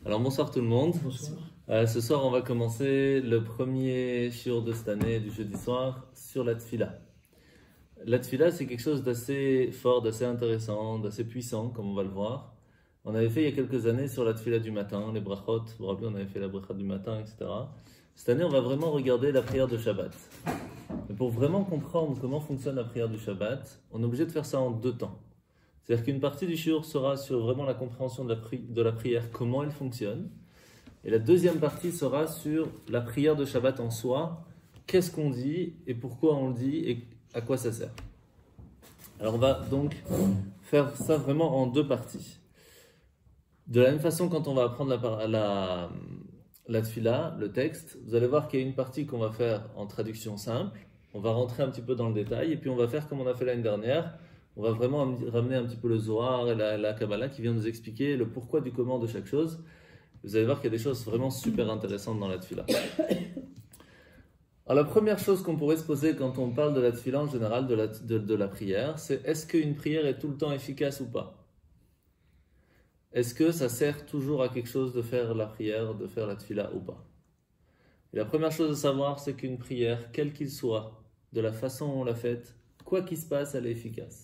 Alors bonsoir tout le monde. Bonsoir. Ce soir on va commencer le premier shiur de cette année du jeudi soir sur la tfila. La tfila c'est quelque chose d'assez fort, d'assez intéressant, d'assez puissant comme on va le voir. On avait fait il y a quelques années sur la tfila du matin, les brachot, vous vous rappelez on avait fait la bracha du matin, etc. Cette année on va vraiment regarder la prière de Shabbat. Mais pour vraiment comprendre comment fonctionne la prière du Shabbat, on est obligé de faire ça en deux temps. C'est-à-dire qu'une partie du shiur sera sur vraiment la compréhension de la prière, comment elle fonctionne. Et la deuxième partie sera sur la prière de Shabbat en soi, qu'est-ce qu'on dit et pourquoi on le dit et à quoi ça sert. Alors on va donc faire ça vraiment en deux parties. De la même façon, quand on va apprendre la tfila, le texte, vous allez voir qu'il y a une partie qu'on va faire en traduction simple, on va rentrer un petit peu dans le détail et puis on va faire comme on a fait l'année dernière. On va vraiment ramener un petit peu le Zohar et la Kabbalah qui vient nous expliquer le pourquoi du comment de chaque chose. Vous allez voir qu'il y a des choses vraiment super intéressantes dans la tfila. Alors la première chose qu'on pourrait se poser quand on parle de la tfila en général, de la prière, c'est est-ce qu'une prière est tout le temps efficace ou pas? Est-ce que ça sert toujours à quelque chose de faire la prière, de faire la tfila ou pas? Et la première chose à savoir, c'est qu'une prière, quelle qu'il soit, de la façon dont on l'a faite, quoi qu'il se passe, elle est efficace.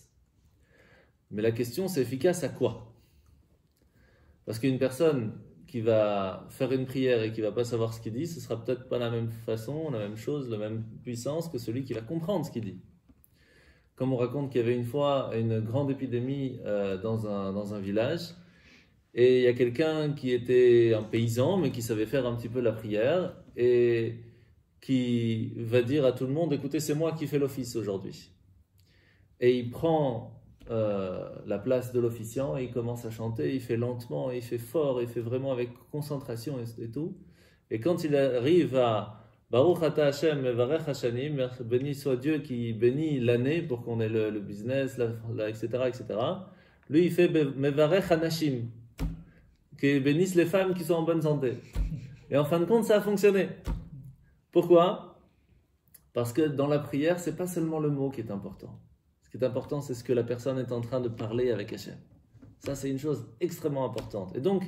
Mais la question, c'est efficace à quoi? Parce qu'une personne qui va faire une prière et qui ne va pas savoir ce qu'il dit, ce ne sera peut-être pas la même façon, la même chose, la même puissance que celui qui va comprendre ce qu'il dit. Comme on raconte qu'il y avait une fois une grande épidémie dans un village, et il y a quelqu'un qui était un paysan, mais qui savait faire un petit peu la prière, et qui va dire à tout le monde, écoutez, c'est moi qui fais l'office aujourd'hui. Et il prend la place de l'officiant et il commence à chanter, il fait lentement, il fait fort, il fait vraiment avec concentration et tout. Et quand il arrive à Baruch Ata Hashem Mevarech Hashanim, béni soit Dieu qui bénit l'année pour qu'on ait le business, etc., etc. Lui il fait Mevarech Hanashim, qui bénisse les femmes qui sont en bonne santé. Et en fin de compte ça a fonctionné. Pourquoi? Parce que dans la prière c'est pas seulement le mot qui est important. Ce qui est important, c'est ce que la personne est en train de parler avec Hachem. Ça, c'est une chose extrêmement importante. Et donc,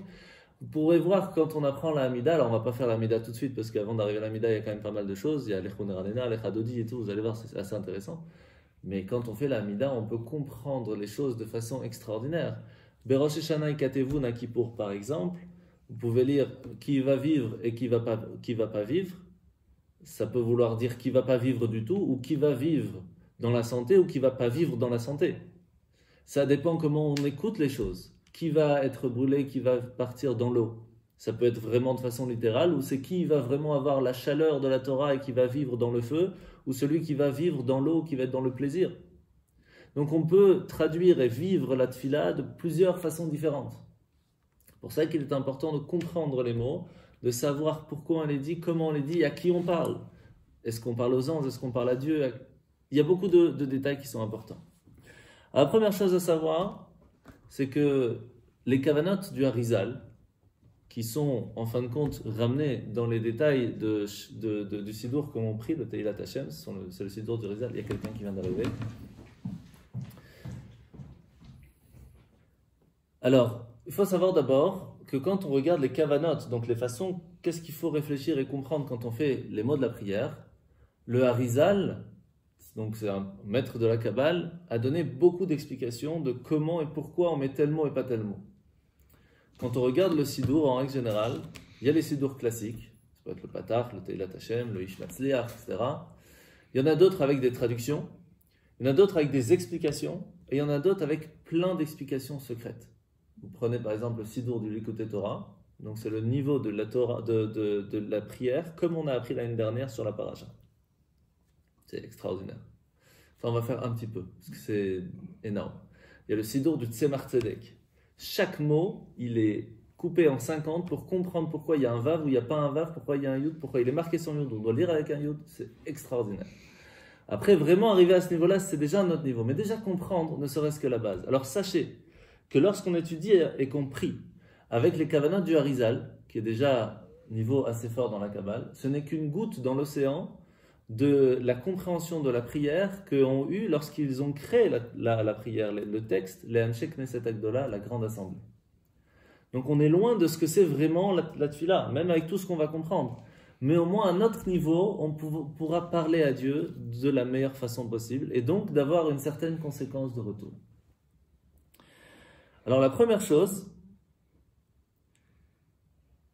vous pourrez voir quand on apprend la Hamida, alors on ne va pas faire la Hamida tout de suite, parce qu'avant d'arriver à la Hamida, il y a quand même pas mal de choses. Il y a l'Echon Eranena, l'Echadodi et tout, vous allez voir, c'est assez intéressant. Mais quand on fait la Hamida, on peut comprendre les choses de façon extraordinaire. Berosh Hashanah et Katevu Nakipour, par exemple, vous pouvez lire qui va vivre et qui va pas vivre. Ça peut vouloir dire qui ne va pas vivre du tout, ou qui va vivre dans la santé ou qui ne va pas vivre dans la santé. Ça dépend comment on écoute les choses. Qui va être brûlé, qui va partir dans l'eau. Ça peut être vraiment de façon littérale, ou c'est qui va vraiment avoir la chaleur de la Torah et qui va vivre dans le feu, ou celui qui va vivre dans l'eau, qui va être dans le plaisir. Donc on peut traduire et vivre la tfila de plusieurs façons différentes. C'est pour ça qu'il est important de comprendre les mots, de savoir pourquoi on les dit, comment on les dit, à qui on parle. Est-ce qu'on parle aux anges, est-ce qu'on parle à Dieu? Il y a beaucoup de détails qui sont importants. Alors, la première chose à savoir, c'est que les kavanotes du Harizal, qui sont en fin de compte ramenés dans les détails du Sidour que l'on prie, de Teilat Hashem, c'est le Sidour du Harizal, il y a quelqu'un qui vient d'arriver. Alors, il faut savoir d'abord que quand on regarde les kavanotes, donc les façons, qu'est-ce qu'il faut réfléchir et comprendre quand on fait les mots de la prière, le Harizal, donc c'est un maître de la Kabbale, a donné beaucoup d'explications de comment et pourquoi on met tel mot et pas tel mot. Quand on regarde le Sidour en règle générale, il y a les Sidours classiques, ça peut être le Patach, le Teilat Hashem, le Ish Matzliach, etc. Il y en a d'autres avec des traductions, il y en a d'autres avec des explications, et il y en a d'autres avec plein d'explications secrètes. Vous prenez par exemple le Sidour du Likutei Torah, donc c'est le niveau de la, Torah, de la prière, comme on a appris l'année dernière sur la paracha. C'est extraordinaire. Enfin, on va faire un petit peu, parce que c'est énorme. Il y a le Sidour du Tzemach Tzedek. Chaque mot, il est coupé en 50 pour comprendre pourquoi il y a un Vav ou il n'y a pas un Vav, pourquoi il y a un Yud, pourquoi il est marqué sans Yud. On doit lire avec un Yud, c'est extraordinaire. Après, vraiment arriver à ce niveau-là, c'est déjà un autre niveau. Mais déjà comprendre, ne serait-ce que la base. Alors sachez que lorsqu'on étudie et qu'on prie avec les kavanot du Harizal, qui est déjà niveau assez fort dans la Kabbale, ce n'est qu'une goutte dans l'océan de la compréhension de la prière qu'ont eu lorsqu'ils ont créé la prière, le texte, les Anshe Knesset Agdola, la grande assemblée. Donc on est loin de ce que c'est vraiment la tefila, même avec tout ce qu'on va comprendre. Mais au moins à notre niveau, on pourra parler à Dieu de la meilleure façon possible et donc d'avoir une certaine conséquence de retour. Alors la première chose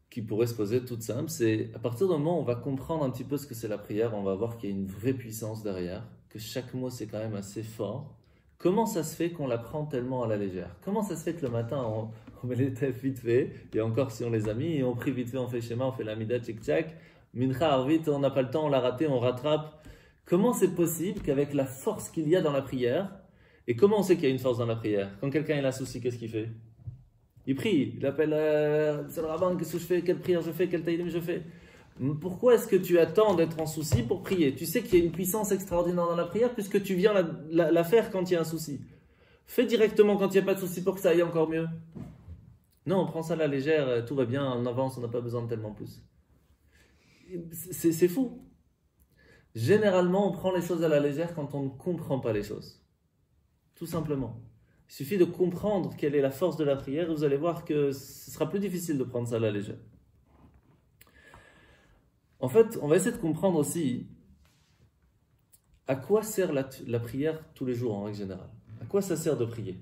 qui pourrait se poser toute simple, c'est à partir du moment où on va comprendre un petit peu ce que c'est la prière, on va voir qu'il y a une vraie puissance derrière, que chaque mot c'est quand même assez fort. Comment ça se fait qu'on la prend tellement à la légère? Comment ça se fait que le matin on met les têtes vite fait, et encore si on les a mis, et on prie vite fait, on fait schéma, on fait la mida tchik-tchak, mincha arvit, on n'a pas le temps, on l'a raté, on rattrape. Comment c'est possible qu'avec la force qu'il y a dans la prière, et comment on sait qu'il y a une force dans la prière? Quand quelqu'un a un souci, qu'est-ce qu'il fait? Il prie, il appelle c'est le rabbin, qu'est-ce que je fais, quelle prière je fais, quel taïlim je fais. Pourquoi est-ce que tu attends d'être en souci pour prier? Tu sais qu'il y a une puissance extraordinaire dans la prière puisque tu viens la faire quand il y a un souci. Fais directement quand il n'y a pas de souci pour que ça aille encore mieux. Non, on prend ça à la légère, tout va bien, on avance, on n'a pas besoin de tellement plus. C'est fou. Généralement, on prend les choses à la légère quand on ne comprend pas les choses. Tout simplement. Il suffit de comprendre quelle est la force de la prière et vous allez voir que ce sera plus difficile de prendre ça à la légère. En fait, on va essayer de comprendre aussi à quoi sert la prière tous les jours en règle générale. À quoi ça sert de prier?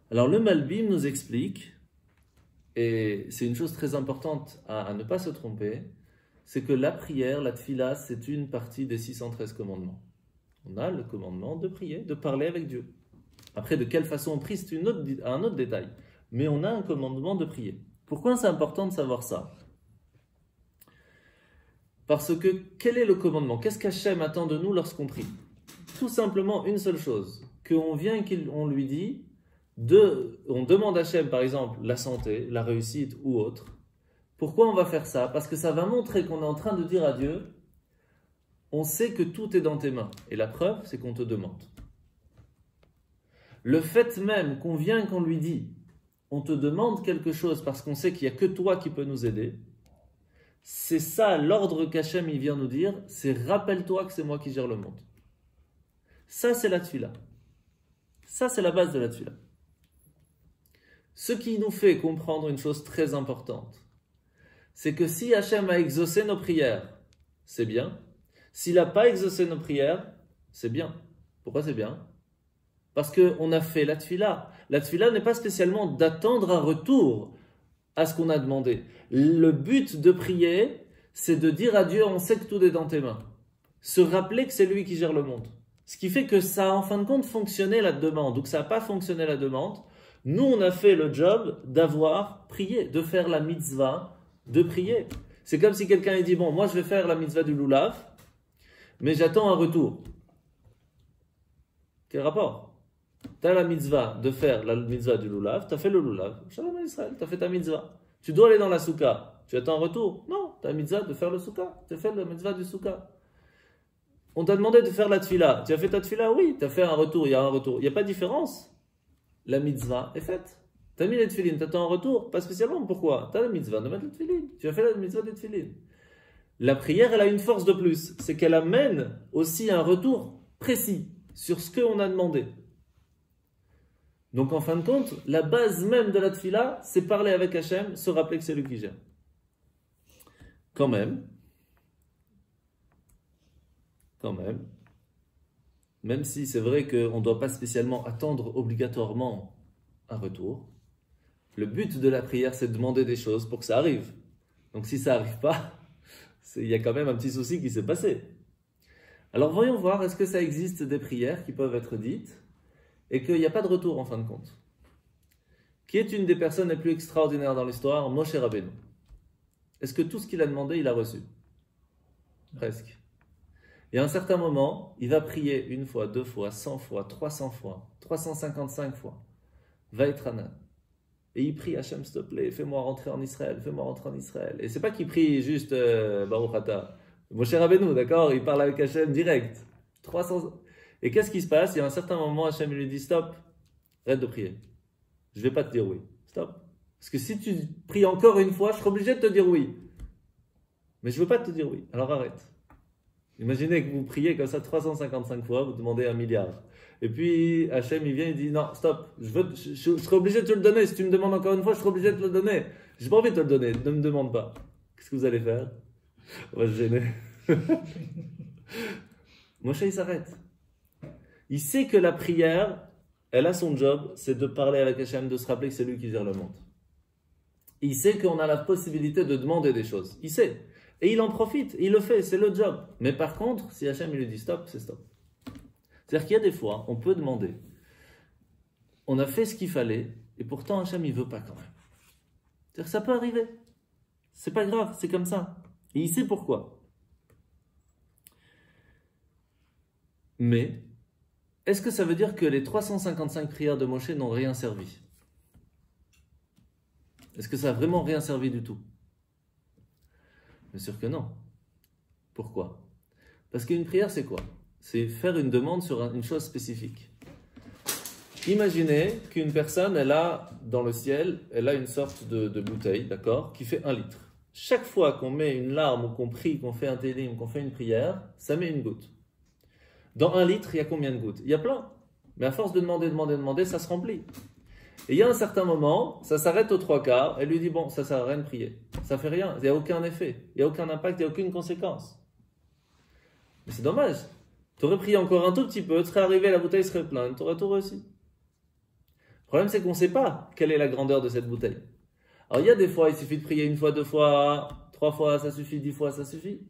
Alors le Malbim nous explique, et c'est une chose très importante à ne pas se tromper, c'est que la prière, la tfila, c'est une partie des 613 commandements. On a le commandement de prier, de parler avec Dieu. Après, de quelle façon on prie, c'est un autre détail. Mais on a un commandement de prier. Pourquoi c'est important de savoir ça? Parce que, quel est le commandement? Qu'est-ce qu'Hachem attend de nous lorsqu'on prie? Tout simplement une seule chose, qu'on vient et qu'on lui dit, on demande à Hachem, par exemple, la santé, la réussite ou autre. Pourquoi on va faire ça? Parce que ça va montrer qu'on est en train de dire à Dieu, on sait que tout est dans tes mains. Et la preuve, c'est qu'on te demande. Le fait même qu'on vient et qu'on lui dit, on te demande quelque chose parce qu'on sait qu'il n'y a que toi qui peux nous aider, c'est ça l'ordre qu'Hachem il vient nous dire, c'est rappelle-toi que c'est moi qui gère le monde. Ça c'est la tefila. Ça c'est la base de la tefila. Ce qui nous fait comprendre une chose très importante, c'est que si Hachem a exaucé nos prières, c'est bien. S'il n'a pas exaucé nos prières, c'est bien. Pourquoi c'est bien? Parce qu'on a fait la tefila. La tefila n'est pas spécialement d'attendre un retour à ce qu'on a demandé. Le but de prier, c'est de dire à Dieu, on sait que tout est dans tes mains. Se rappeler que c'est lui qui gère le monde. Ce qui fait que ça a en fin de compte fonctionné la demande, ou que ça n'a pas fonctionné la demande. Nous, on a fait le job d'avoir prié, de faire la mitzvah, de prier. C'est comme si quelqu'un dit, bon, moi je vais faire la mitzvah du lulav, mais j'attends un retour. Quel rapport? Tu as la mitzvah de faire la mitzvah du lulav, tu as fait le lulav, Shalom Israël, tu as fait ta mitzvah. Tu dois aller dans la souka, tu attends un retour? Non, tu as la mitzvah de faire le souka, tu as fait la mitzvah du souka. On t'a demandé de faire la tefila, tu as fait ta tefila? Oui, tu as fait un retour, il y a un retour. Il n'y a pas de différence. La mitzvah est faite. Tu as mis les tefilines, tu attends un retour? Pas spécialement, pourquoi? Tu as la mitzvah de mettre les tefilines, tu as fait la mitzvah des tefilines. La prière, elle a une force de plus, c'est qu'elle amène aussi un retour précis sur ce qu'on a demandé. Donc en fin de compte, la base même de la tefila, c'est parler avec Hachem, se rappeler que c'est lui qui gère. Quand même, même si c'est vrai qu'on ne doit pas spécialement attendre obligatoirement un retour, le but de la prière, c'est de demander des choses pour que ça arrive. Donc si ça n'arrive pas, il y a quand même un petit souci qui s'est passé. Alors voyons voir, est-ce que ça existe des prières qui peuvent être dites et qu'il n'y a pas de retour en fin de compte? Qui est une des personnes les plus extraordinaires dans l'histoire? Moshe Rabbeinu. Est-ce que tout ce qu'il a demandé, il a reçu? Presque. Et à un certain moment, il va prier une fois, 2 fois, 100 fois, 300 fois, 355 fois. Vaïtranan. Et il prie, Hachem, s'il te plaît, fais-moi rentrer en Israël, fais-moi rentrer en Israël. Et c'est pas qu'il prie juste Baruch Ata. Moshe Rabbeinu, d'accord? Il parle avec Hachem direct. 300... Et qu'est-ce qui se passe? Il y a un certain moment, Hachem lui dit, stop, arrête de prier. Je ne vais pas te dire oui. Stop. Parce que si tu pries encore une fois, je serai obligé de te dire oui. Mais je ne veux pas te dire oui. Alors arrête. Imaginez que vous priez comme ça 355 fois, vous demandez 1 milliard. Et puis Hachem, il vient, il dit non, stop, je serai obligé de te le donner. Si tu me demandes encore une fois, je serai obligé de te le donner. J'ai pas envie de te le donner, ne me demande pas. Qu'est-ce que vous allez faire? On va se gêner. Moshe, il s'arrête. Il sait que la prière, elle a son job, c'est de parler avec Hachem, de se rappeler que c'est lui qui gère le monde. Il sait qu'on a la possibilité de demander des choses. Il sait. Et il en profite, il le fait, c'est le job. Mais par contre, si Hachem il lui dit stop, c'est stop. C'est-à-dire qu'il y a des fois, on peut demander, on a fait ce qu'il fallait, et pourtant Hachem il veut pas quand même. C'est-à-dire que ça peut arriver. C'est pas grave, c'est comme ça. Et il sait pourquoi. Mais, est-ce que ça veut dire que les 355 prières de Moshe n'ont rien servi? Est-ce que ça n'a vraiment rien servi du tout? Bien sûr que non. Pourquoi? Parce qu'une prière, c'est quoi? C'est faire une demande sur une chose spécifique. Imaginez qu'une personne, elle a dans le ciel, elle a une sorte de bouteille, d'accord, qui fait 1 litre. Chaque fois qu'on met une larme ou qu'on prie, qu'on fait un télim, qu'on fait une prière, ça met une goutte. Dans 1 litre, il y a combien de gouttes? Il y a plein. Mais à force de demander, ça se remplit. Et il y a un certain moment, ça s'arrête aux 3/4, elle lui dit bon, ça sert à rien de prier. Ça fait rien, il n'y a aucun effet, il n'y a aucun impact, il n'y a aucune conséquence. Mais c'est dommage. Tu aurais prié encore un tout petit peu, tu serais arrivé, la bouteille serait pleine, tu aurais tout réussi. Le problème, c'est qu'on ne sait pas quelle est la grandeur de cette bouteille. Alors, il y a des fois, il suffit de prier 1 fois, 2 fois, 3 fois, ça suffit, 10 fois, ça suffit.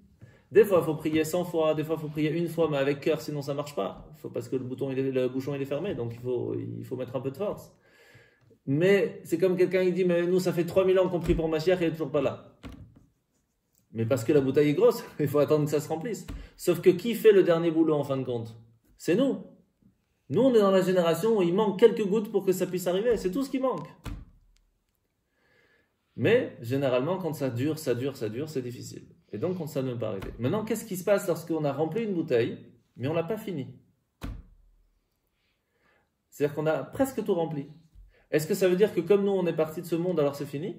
Des fois, il faut prier 100 fois, des fois, il faut prier 1 fois, mais avec cœur, sinon ça ne marche pas. Parce que le bouchon il est fermé, donc il faut mettre un peu de force. Mais c'est comme quelqu'un qui dit, mais nous, ça fait 3000 ans qu'on prie pour Mashiach et il n'est toujours pas là. Mais parce que la bouteille est grosse, il faut attendre que ça se remplisse. Sauf que qui fait le dernier boulot en fin de compte? C'est nous. Nous, on est dans la génération où il manque quelques gouttes pour que ça puisse arriver. C'est tout ce qui manque. Mais, généralement, quand ça dure, c'est difficile. Et donc, ça ne peut pas arriver. Maintenant, qu'est-ce qui se passe lorsqu'on a rempli une bouteille, mais on ne l'a pas fini? C'est-à-dire qu'on a presque tout rempli. Est-ce que ça veut dire que comme nous, on est parti de ce monde, alors c'est fini?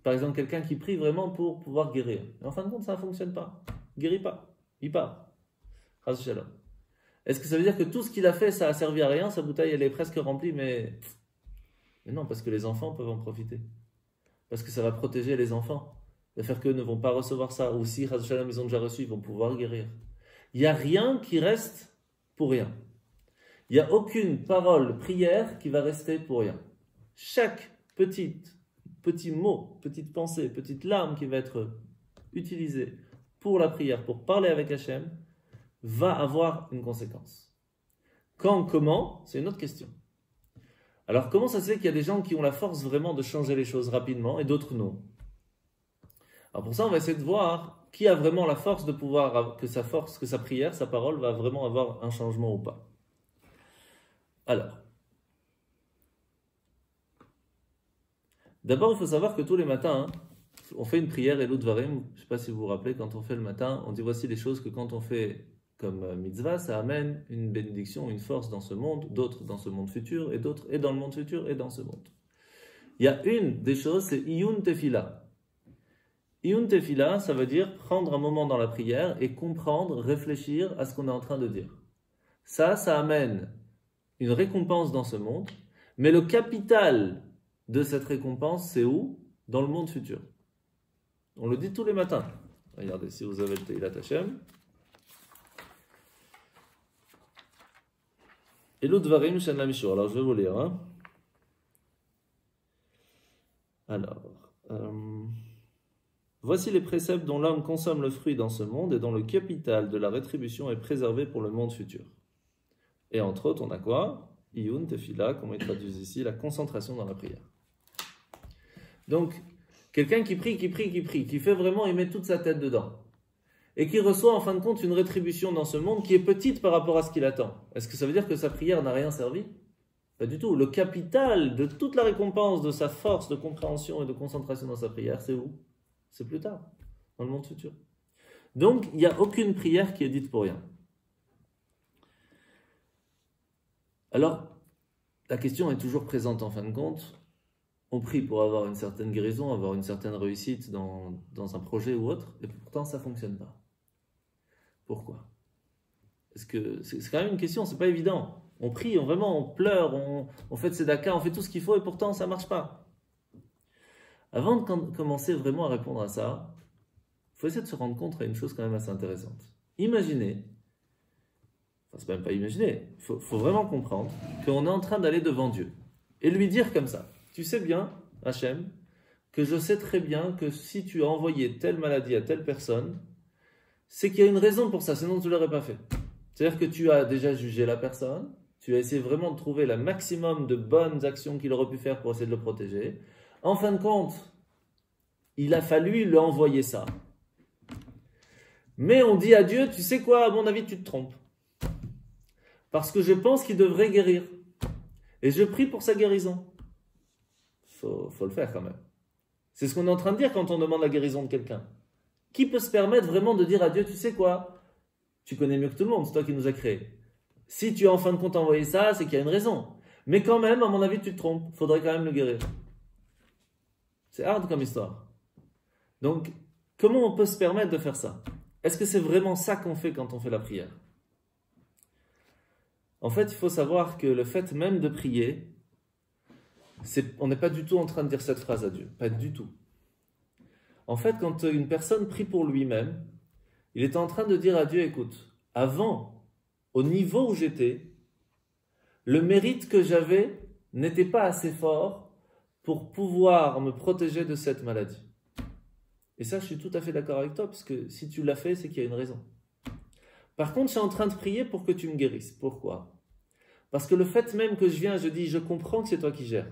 Par exemple, quelqu'un qui prie vraiment pour pouvoir guérir. Et en fin de compte, ça ne fonctionne pas. Il ne guérit pas. Il part. Est-ce que ça veut dire que tout ce qu'il a fait, ça a servi à rien? Sa bouteille, elle est presque remplie, mais non, parce que les enfants peuvent en profiter. Parce que ça va protéger les enfants. De faire qu'eux ne vont pas recevoir ça. Ou si, ils ont déjà reçu, ils vont pouvoir guérir. Il n'y a rien qui reste pour rien. Il n'y a aucune parole, prière qui va rester pour rien. Chaque petit mot, petite pensée, petite larme qui va être utilisée pour la prière, pour parler avec Hachem, va avoir une conséquence. Quand, comment, c'est une autre question. Alors, comment ça se fait qu'il y a des gens qui ont la force vraiment de changer les choses rapidement et d'autres non? Alors pour ça, on va essayer de voir qui a vraiment la force de pouvoir, que sa prière, sa parole va vraiment avoir un changement ou pas. Alors, d'abord, il faut savoir que tous les matins, on fait une prière et l'Udvarim, je ne sais pas si vous vous rappelez, quand on fait le matin, on dit voici les choses que quand on fait comme mitzvah, ça amène une bénédiction, une force dans ce monde, d'autres dans ce monde futur, et d'autres et dans le monde futur et dans ce monde. Il y a une des choses, c'est Iyun Tefila. Iyun Tefila, ça veut dire prendre un moment dans la prière et comprendre, réfléchir à ce qu'on est en train de dire. Ça amène une récompense dans ce monde, mais le capital de cette récompense, c'est où? Dans le monde futur. On le dit tous les matins. Regardez, si vous avez le Teilat Hashem. Elu Dvarim Shen Lamishur. Alors, je vais vous lire. Alors, voici les préceptes dont l'homme consomme le fruit dans ce monde et dont le capital de la rétribution est préservé pour le monde futur. Et entre autres, on a quoi? Iyun Tefila, comme ils traduisent ici, la concentration dans la prière. Donc, quelqu'un qui prie, qui fait vraiment, il met toute sa tête dedans. Et qui reçoit en fin de compte une rétribution dans ce monde qui est petite par rapport à ce qu'il attend. Est-ce que ça veut dire que sa prière n'a rien servi? Pas du tout. Le capital de toute la récompense de sa force de compréhension et de concentration dans sa prière, c'est où? C'est plus tard, dans le monde futur. Donc, il n'y a aucune prière qui est dite pour rien. Alors, la question est toujours présente en fin de compte. On prie pour avoir une certaine guérison, avoir une certaine réussite dans un projet ou autre, et pourtant ça ne fonctionne pas. Pourquoi? Est-ce que c'est quand même une question, c'est pas évident. On prie, vraiment, on pleure, on fait de tzedaka, on fait tout ce qu'il faut et pourtant ça marche pas. Avant de commencer vraiment à répondre à ça, il faut essayer de se rendre compte d'une chose quand même assez intéressante. Imaginez, enfin c'est même pas imaginer, il faut vraiment comprendre qu'on est en train d'aller devant Dieu et lui dire comme ça, tu sais bien, Hachem, que je sais très bien que si tu as envoyé telle maladie à telle personne, c'est qu'il y a une raison pour ça, sinon tu ne l'aurais pas fait. C'est-à-dire que tu as déjà jugé la personne, tu as essayé vraiment de trouver le maximum de bonnes actions qu'il aurait pu faire pour essayer de le protéger. En fin de compte, il a fallu lui envoyer ça. Mais on dit à Dieu, tu sais quoi, à mon avis, tu te trompes. Parce que je pense qu'il devrait guérir. Et je prie pour sa guérison. Faut le faire quand même. C'est ce qu'on est en train de dire quand on demande la guérison de quelqu'un. Qui peut se permettre vraiment de dire à Dieu, tu sais quoi, tu connais mieux que tout le monde, c'est toi qui nous as créés. Si tu as en fin de compte envoyé ça, c'est qu'il y a une raison. Mais quand même, à mon avis, tu te trompes. Il faudrait quand même le guérir. C'est hard comme histoire. Donc, comment on peut se permettre de faire ça? Est-ce que c'est vraiment ça qu'on fait quand on fait la prière? En fait, il faut savoir que le fait même de prier, on n'est pas du tout en train de dire cette phrase à Dieu. Pas du tout. En fait, quand une personne prie pour lui-même, il est en train de dire à Dieu, écoute, avant, au niveau où j'étais, le mérite que j'avais n'était pas assez fort pour pouvoir me protéger de cette maladie. Et ça, je suis tout à fait d'accord avec toi, parce que si tu l'as fait, c'est qu'il y a une raison. Par contre, je suis en train de prier pour que tu me guérisses. Pourquoi? Parce que le fait même que je viens, je dis, je comprends que c'est toi qui gères.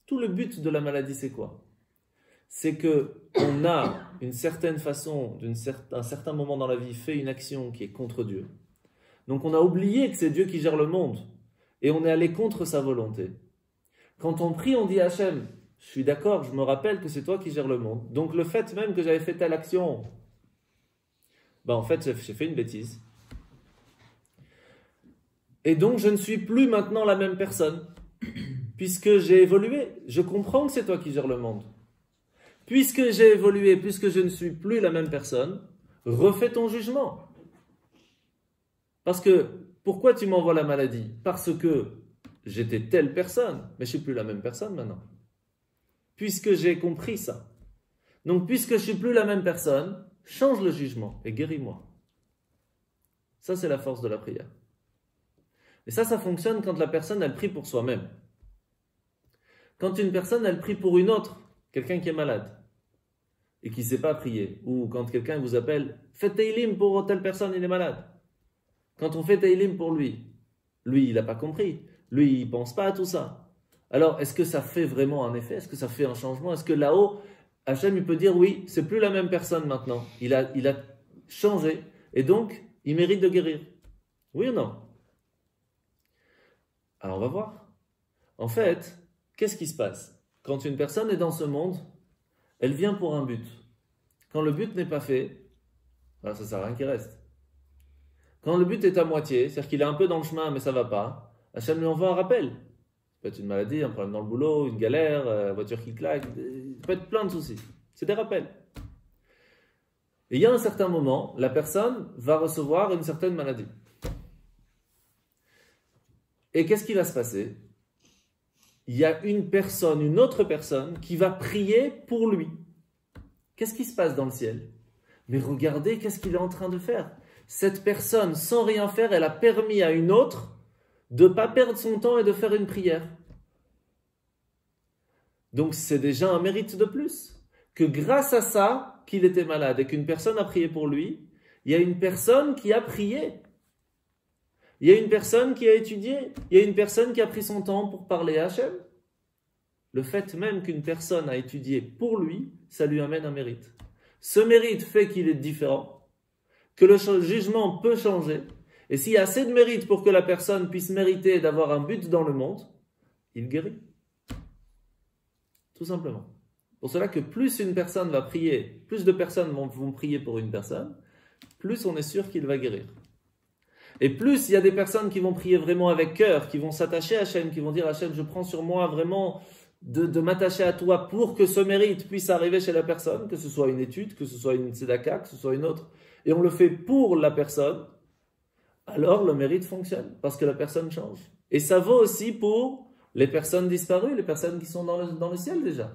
Tout le but de la maladie, c'est quoi? C'est qu'on a une certaine façon, un certain moment dans la vie, fait une action qui est contre Dieu. Donc on a oublié que c'est Dieu qui gère le monde. Et on est allé contre sa volonté. Quand on prie, on dit à Hachem, je suis d'accord, je me rappelle que c'est toi qui gères le monde. Donc le fait même que j'avais fait telle action, en fait j'ai fait une bêtise. Et donc je ne suis plus maintenant la même personne. Puisque j'ai évolué, je comprends que c'est toi qui gères le monde. Puisque j'ai évolué, puisque je ne suis plus la même personne, refais ton jugement. Parce que, pourquoi tu m'envoies la maladie? Parce que j'étais telle personne, mais je ne suis plus la même personne maintenant. Puisque j'ai compris ça. Donc, puisque je ne suis plus la même personne, change le jugement et guéris-moi. Ça, c'est la force de la prière. Et ça fonctionne quand la personne, elle prie pour soi-même. Quand une personne, elle prie pour une autre, quelqu'un qui est malade, et qui ne sait pas prier, ou quand quelqu'un vous appelle, faites Teilim pour telle personne, il est malade. Quand on fait Teilim pour lui, il n'a pas compris, lui, il ne pense pas à tout ça. Alors, est-ce que ça fait vraiment un effet? Est-ce que ça fait un changement? Est-ce que là-haut, Hachem, il peut dire, oui, c'est plus la même personne maintenant, il a changé, et donc, il mérite de guérir? Oui ou non? Alors, on va voir. En fait, qu'est-ce qui se passe? Quand une personne est dans ce monde, elle vient pour un but. Quand le but n'est pas fait, ça ne sert à rien qu'il reste. Quand le but est à moitié, c'est-à-dire qu'il est un peu dans le chemin mais ça ne va pas, Hachem lui envoie un rappel. Ça peut être une maladie, un problème dans le boulot, une galère, voiture qui claque, ça peut être plein de soucis. C'est des rappels. Et il y a un certain moment, la personne va recevoir une certaine maladie. Et qu'est-ce qui va se passer? Il y a une autre personne qui va prier pour lui. Qu'est-ce qui se passe dans le ciel? Mais regardez qu'est-ce qu'il est en train de faire. Cette personne, sans rien faire, elle a permis à une autre de ne pas perdre son temps et de faire une prière. Donc c'est déjà un mérite de plus. Que grâce à ça, qu'il était malade et qu'une personne a prié pour lui, il y a une personne qui a prié. Il y a une personne qui a étudié. Il y a une personne qui a pris son temps pour parler à Hachem. Le fait même qu'une personne a étudié pour lui, ça lui amène un mérite. Ce mérite fait qu'il est différent, que le jugement peut changer. Et s'il y a assez de mérite pour que la personne puisse mériter d'avoir un but dans le monde, il guérit. Tout simplement. Pour cela que plus une personne va prier, plus de personnes vont prier pour une personne, plus on est sûr qu'il va guérir. Et plus il y a des personnes qui vont prier vraiment avec cœur, qui vont s'attacher à Hachem, qui vont dire à Hachem, je prends sur moi vraiment de m'attacher à toi pour que ce mérite puisse arriver chez la personne, que ce soit une étude, que ce soit une tzedaka, que ce soit une autre, et on le fait pour la personne, alors le mérite fonctionne, parce que la personne change. Et ça vaut aussi pour les personnes disparues, les personnes qui sont dans le ciel déjà.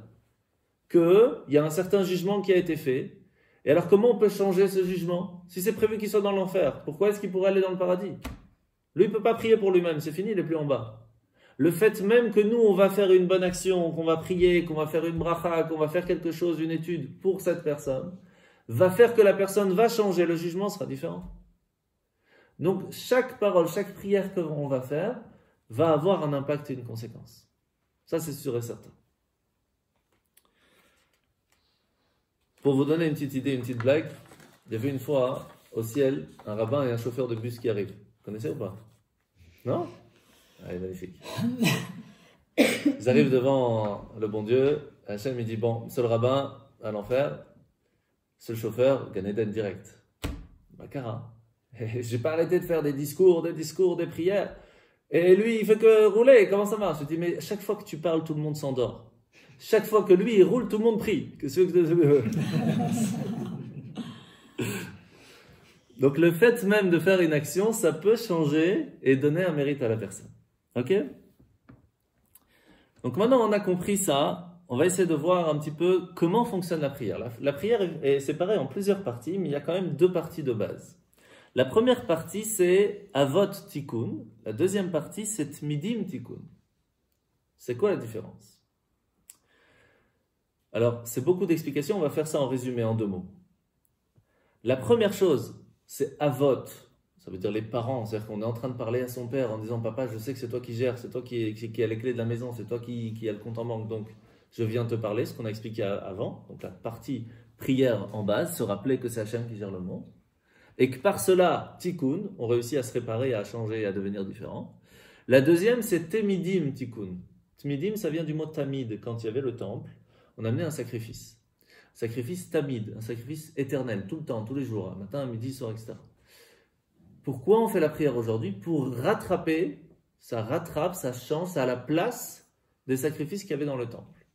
Qu'il y a un certain jugement qui a été fait. Et alors comment on peut changer ce jugement? Si c'est prévu qu'il soit dans l'enfer, pourquoi est-ce qu'il pourrait aller dans le paradis? Lui, il ne peut pas prier pour lui-même, c'est fini, il n'est plus en bas. Le fait même que nous, on va faire une bonne action, qu'on va prier, qu'on va faire une bracha, qu'on va faire quelque chose, une étude pour cette personne, va faire que la personne va changer, le jugement sera différent. Donc, chaque parole, chaque prière qu'on va faire va avoir un impact et une conséquence. Ça, c'est sûr et certain. Pour vous donner une petite idée, une petite blague, il y avait une fois au ciel un rabbin et un chauffeur de bus qui arrivent. Vous connaissez ou pas? Non? Allez, magnifique. Ils arrivent devant le bon Dieu. Hachem, il dit, bon, seul rabbin à l'enfer, seul chauffeur, Gan Eden direct. Bakara. J'ai pas arrêté de faire des discours, des prières. Et lui, il fait que rouler. Comment ça marche? Je dis, mais chaque fois que tu parles, tout le monde s'endort. Chaque fois que lui, il roule, tout le monde prie. Donc le fait même de faire une action, ça peut changer et donner un mérite à la personne. Ok? Donc maintenant on a compris ça, on va essayer de voir un petit peu comment fonctionne la prière. La prière est séparée en plusieurs parties, mais il y a quand même deux parties de base. La première partie c'est Avot Tikkun, la deuxième partie c'est Tmidim Tikkun. C'est quoi la différence? Alors c'est beaucoup d'explications, on va faire ça en résumé en 2 mots. La première chose, c'est Avot. Ça veut dire les parents, c'est-à-dire qu'on est en train de parler à son père en disant « Papa, je sais que c'est toi qui gères, c'est toi qui as les clés de la maison, c'est toi qui a le compte en banque, donc je viens te parler », ce qu'on a expliqué avant. Donc la partie prière en base, se rappeler que c'est Hachem qui gère le monde. Et que par cela, Tikkun, on réussit à se réparer, à changer, à devenir différent. La deuxième, c'est Temidim Tikkun. Tmidim, ça vient du mot Tamid. Quand il y avait le temple, on amenait un sacrifice. Sacrifice Tamid, un sacrifice éternel, tout le temps, tous les jours, matin, midi, soir, etc. Pourquoi on fait la prière aujourd'hui? Pour rattraper, ça rattrape, ça change, ça a la place des sacrifices qu'il y avait dans le temple.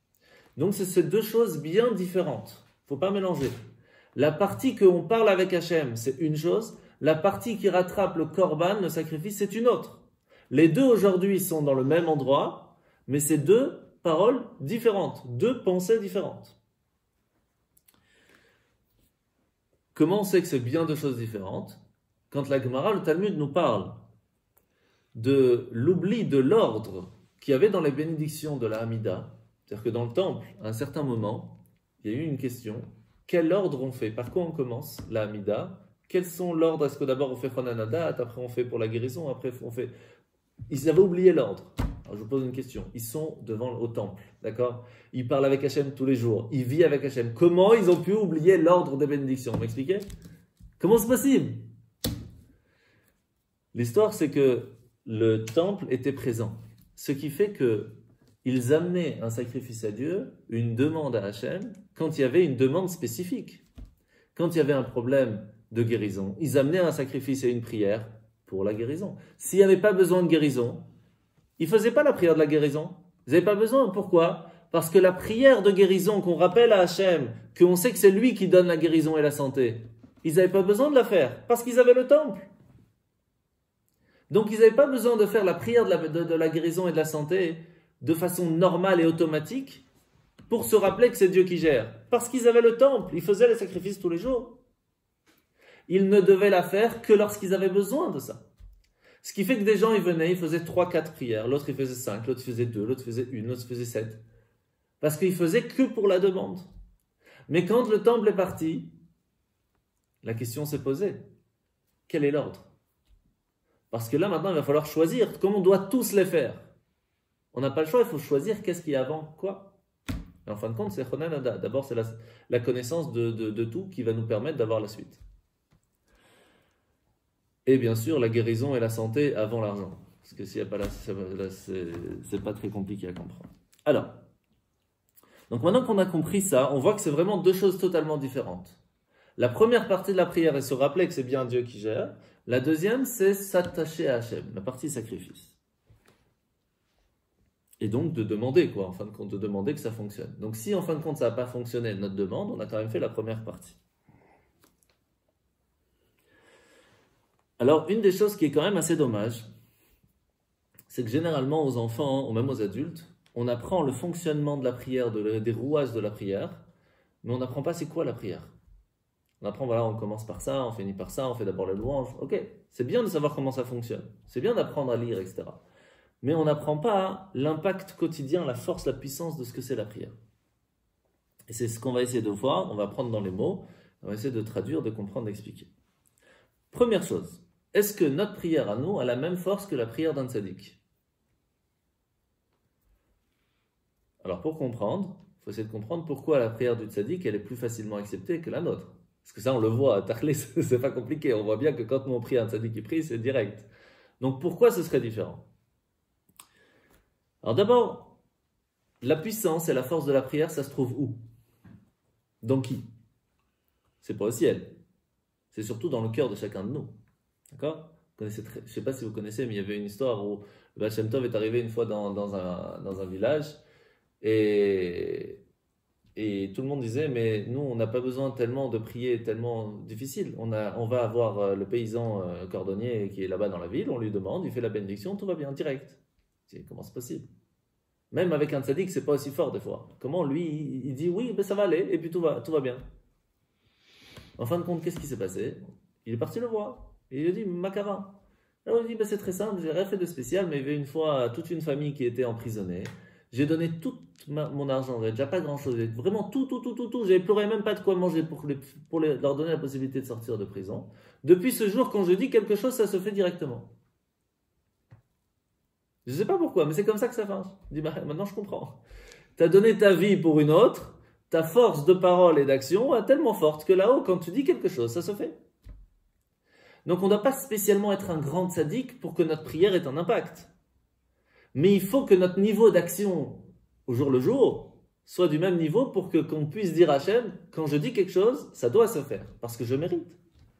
Donc c'est ces deux choses bien différentes. Il ne faut pas mélanger. La partie qu'on parle avec Hachem, c'est une chose. La partie qui rattrape le korban, le sacrifice, c'est une autre. Les deux aujourd'hui sont dans le même endroit, mais c'est deux paroles différentes, deux pensées différentes. Comment on sait que c'est bien deux choses différentes? Quand la Gemara, le Talmud nous parle de l'oubli de l'ordre qu'il y avait dans les bénédictions de la Hamida, c'est-à-dire que dans le temple, à un certain moment, il y a eu une question, quel ordre on fait? Par quoi on commence la Hamida? Quels sont l'ordre? Est-ce que d'abord on fait Chonanadat, après on fait pour la guérison, après on fait... Ils avaient oublié l'ordre. Alors je vous pose une question, ils sont devant au temple, d'accord? Ils parlent avec Hachem tous les jours, ils vivent avec Hachem. Comment ils ont pu oublier l'ordre des bénédictions? Vous m'expliquez? Comment c'est possible? L'histoire, c'est que le temple était présent. Ce qui fait qu'ils amenaient un sacrifice à Dieu, une demande à Hachem, quand il y avait une demande spécifique. Quand il y avait un problème de guérison, ils amenaient un sacrifice et une prière pour la guérison. S'il n'y avait pas besoin de guérison, ils ne faisaient pas la prière de la guérison. Ils n'avaient pas besoin. Pourquoi? Parce que la prière de guérison qu'on rappelle à Hachem, qu'on sait que c'est lui qui donne la guérison et la santé, ils n'avaient pas besoin de la faire, parce qu'ils avaient le temple. Donc ils n'avaient pas besoin de faire la prière de la guérison et de la santé de façon normale et automatique pour se rappeler que c'est Dieu qui gère. Parce qu'ils avaient le temple, ils faisaient les sacrifices tous les jours. Ils ne devaient la faire que lorsqu'ils avaient besoin de ça. Ce qui fait que des gens, ils venaient, ils faisaient 3-4 prières, l'autre il faisait 5, l'autre faisait 2, l'autre faisait 1, l'autre faisait 7. Parce qu'ils faisaient que pour la demande. Mais quand le temple est parti, la question s'est posée. Quel est l'ordre? Parce que là, maintenant, il va falloir choisir, comme on doit tous les faire. On n'a pas le choix, il faut choisir qu'est-ce qui est avant quoi. Et en fin de compte, c'est Chonanada. D'abord, c'est la connaissance de tout qui va nous permettre d'avoir la suite. Et bien sûr, la guérison et la santé avant l'argent. Parce que s'il n'y a pas là, c'est pas très compliqué à comprendre. Alors, donc maintenant qu'on a compris ça, on voit que c'est vraiment deux choses totalement différentes. La première partie de la prière est se rappeler que c'est bien Dieu qui gère. La deuxième, c'est s'attacher à Hachem, la partie sacrifice. Et donc de demander, quoi, en fin de compte, de demander que ça fonctionne. Donc si en fin de compte ça n'a pas fonctionné, notre demande, on a quand même fait la première partie. Alors, une des choses qui est quand même assez dommage, c'est que généralement aux enfants, ou même aux adultes, on apprend le fonctionnement de la prière, des rouages de la prière, mais on n'apprend pas c'est quoi la prière. On apprend, voilà, on commence par ça, on finit par ça, on fait d'abord la louange. Ok, c'est bien de savoir comment ça fonctionne, c'est bien d'apprendre à lire, etc. Mais on n'apprend pas l'impact quotidien, la force, la puissance de ce que c'est la prière. Et c'est ce qu'on va essayer de voir, on va prendre dans les mots, on va essayer de traduire, de comprendre, d'expliquer. Première chose, est-ce que notre prière à nous a la même force que la prière d'un tzaddik? Alors pour comprendre, il faut essayer de comprendre pourquoi la prière du tzaddik elle est plus facilement acceptée que la nôtre. Parce que ça on le voit, à Tachlé, c'est pas compliqué, on voit bien que quand nous on prie un tzaddik qui prie, c'est direct. Donc pourquoi ce serait différent? Alors d'abord, la puissance et la force de la prière, ça se trouve où? Dans qui? C'est pas au ciel. C'est surtout dans le cœur de chacun de nous. D'accord? Je ne sais pas si vous connaissez, mais il y avait une histoire où le Baal Shem Tov est arrivé une fois dans un village et tout le monde disait, mais nous, on n'a pas besoin tellement de prier, tellement difficile. On va avoir le paysan cordonnier qui est là-bas dans la ville, on lui demande, il fait la bénédiction, tout va bien, direct. Comment c'est possible? Même avec un tzaddik, c'est pas aussi fort des fois. Comment lui, il dit oui, ben ça va aller, et puis tout va bien. En fin de compte, qu'est-ce qui s'est passé? Il est parti le voir. Et il lui dit, Makara. Alors il dit, ben c'est très simple, j'ai rien fait de spécial, mais il y avait une fois toute une famille qui était emprisonnée. J'ai donné tout mon argent, j'avais déjà pas grand-chose, vraiment tout. J'avais pleuré même pas de quoi manger pour leur donner la possibilité de sortir de prison. Depuis ce jour, quand je dis quelque chose, ça se fait directement. Je ne sais pas pourquoi, mais c'est comme ça que ça marche. Je dis, bah, maintenant je comprends. Tu as donné ta vie pour une autre, ta force de parole et d'action est tellement forte que là-haut, quand tu dis quelque chose, ça se fait. Donc on ne doit pas spécialement être un grand tzaddik pour que notre prière ait un impact. Mais il faut que notre niveau d'action au jour le jour soit du même niveau pour qu'on puisse dire à Hachem, quand je dis quelque chose, ça doit se faire, parce que je mérite.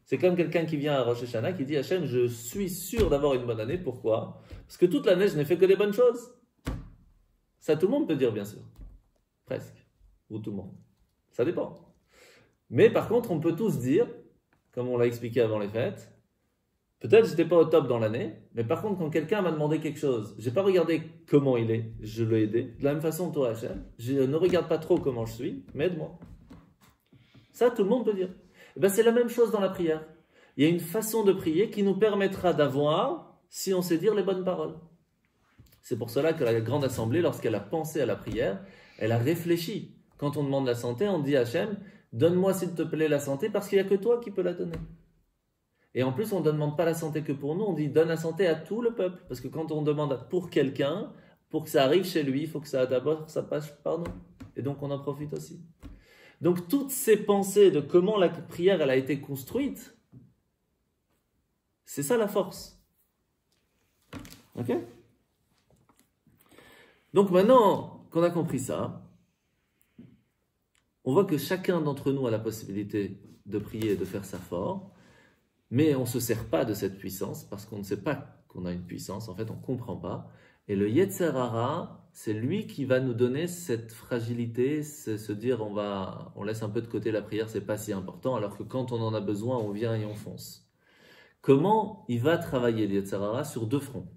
C'est comme quelqu'un qui vient à Rosh Hashanah qui dit Hachem, je suis sûr d'avoir une bonne année. Pourquoi? Parce que toute l'année, je n'ai fait que des bonnes choses. Ça, tout le monde peut dire, bien sûr. Presque. Ou tout le monde. Ça dépend. Mais par contre, on peut tous dire, comme on l'a expliqué avant les fêtes, peut-être je n'étais pas au top dans l'année, mais par contre, quand quelqu'un m'a demandé quelque chose, je n'ai pas regardé comment il est, je l'ai aidé. De la même façon, toi, Hachem, je ne regarde pas trop comment je suis, mais aide-moi. Ça, tout le monde peut dire. Et bien, c'est la même chose dans la prière. Il y a une façon de prier qui nous permettra d'avoir, si on sait dire les bonnes paroles. C'est pour cela que la Grande Assemblée, lorsqu'elle a pensé à la prière, elle a réfléchi. Quand on demande la santé, on dit à Hachem, donne-moi s'il te plaît la santé parce qu'il n'y a que toi qui peux la donner. Et en plus, on ne demande pas la santé que pour nous, on dit donne la santé à tout le peuple. Parce que quand on demande pour quelqu'un, pour que ça arrive chez lui, il faut que ça d'abord ça passe par nous. Et donc on en profite aussi. Donc toutes ces pensées de comment la prière elle a été construite, c'est ça la force. Ok? Donc maintenant qu'on a compris ça, on voit que chacun d'entre nous a la possibilité de prier et de faire ça fort, mais on ne se sert pas de cette puissance parce qu'on ne sait pas qu'on a une puissance, en fait on ne comprend pas. Et le Yetzer Hara, c'est lui qui va nous donner cette fragilité, se dire on laisse un peu de côté la prière, c'est pas si important, alors que quand on en a besoin, on vient et on fonce. Comment il va travailler le Yetzer Hara sur deux fronts?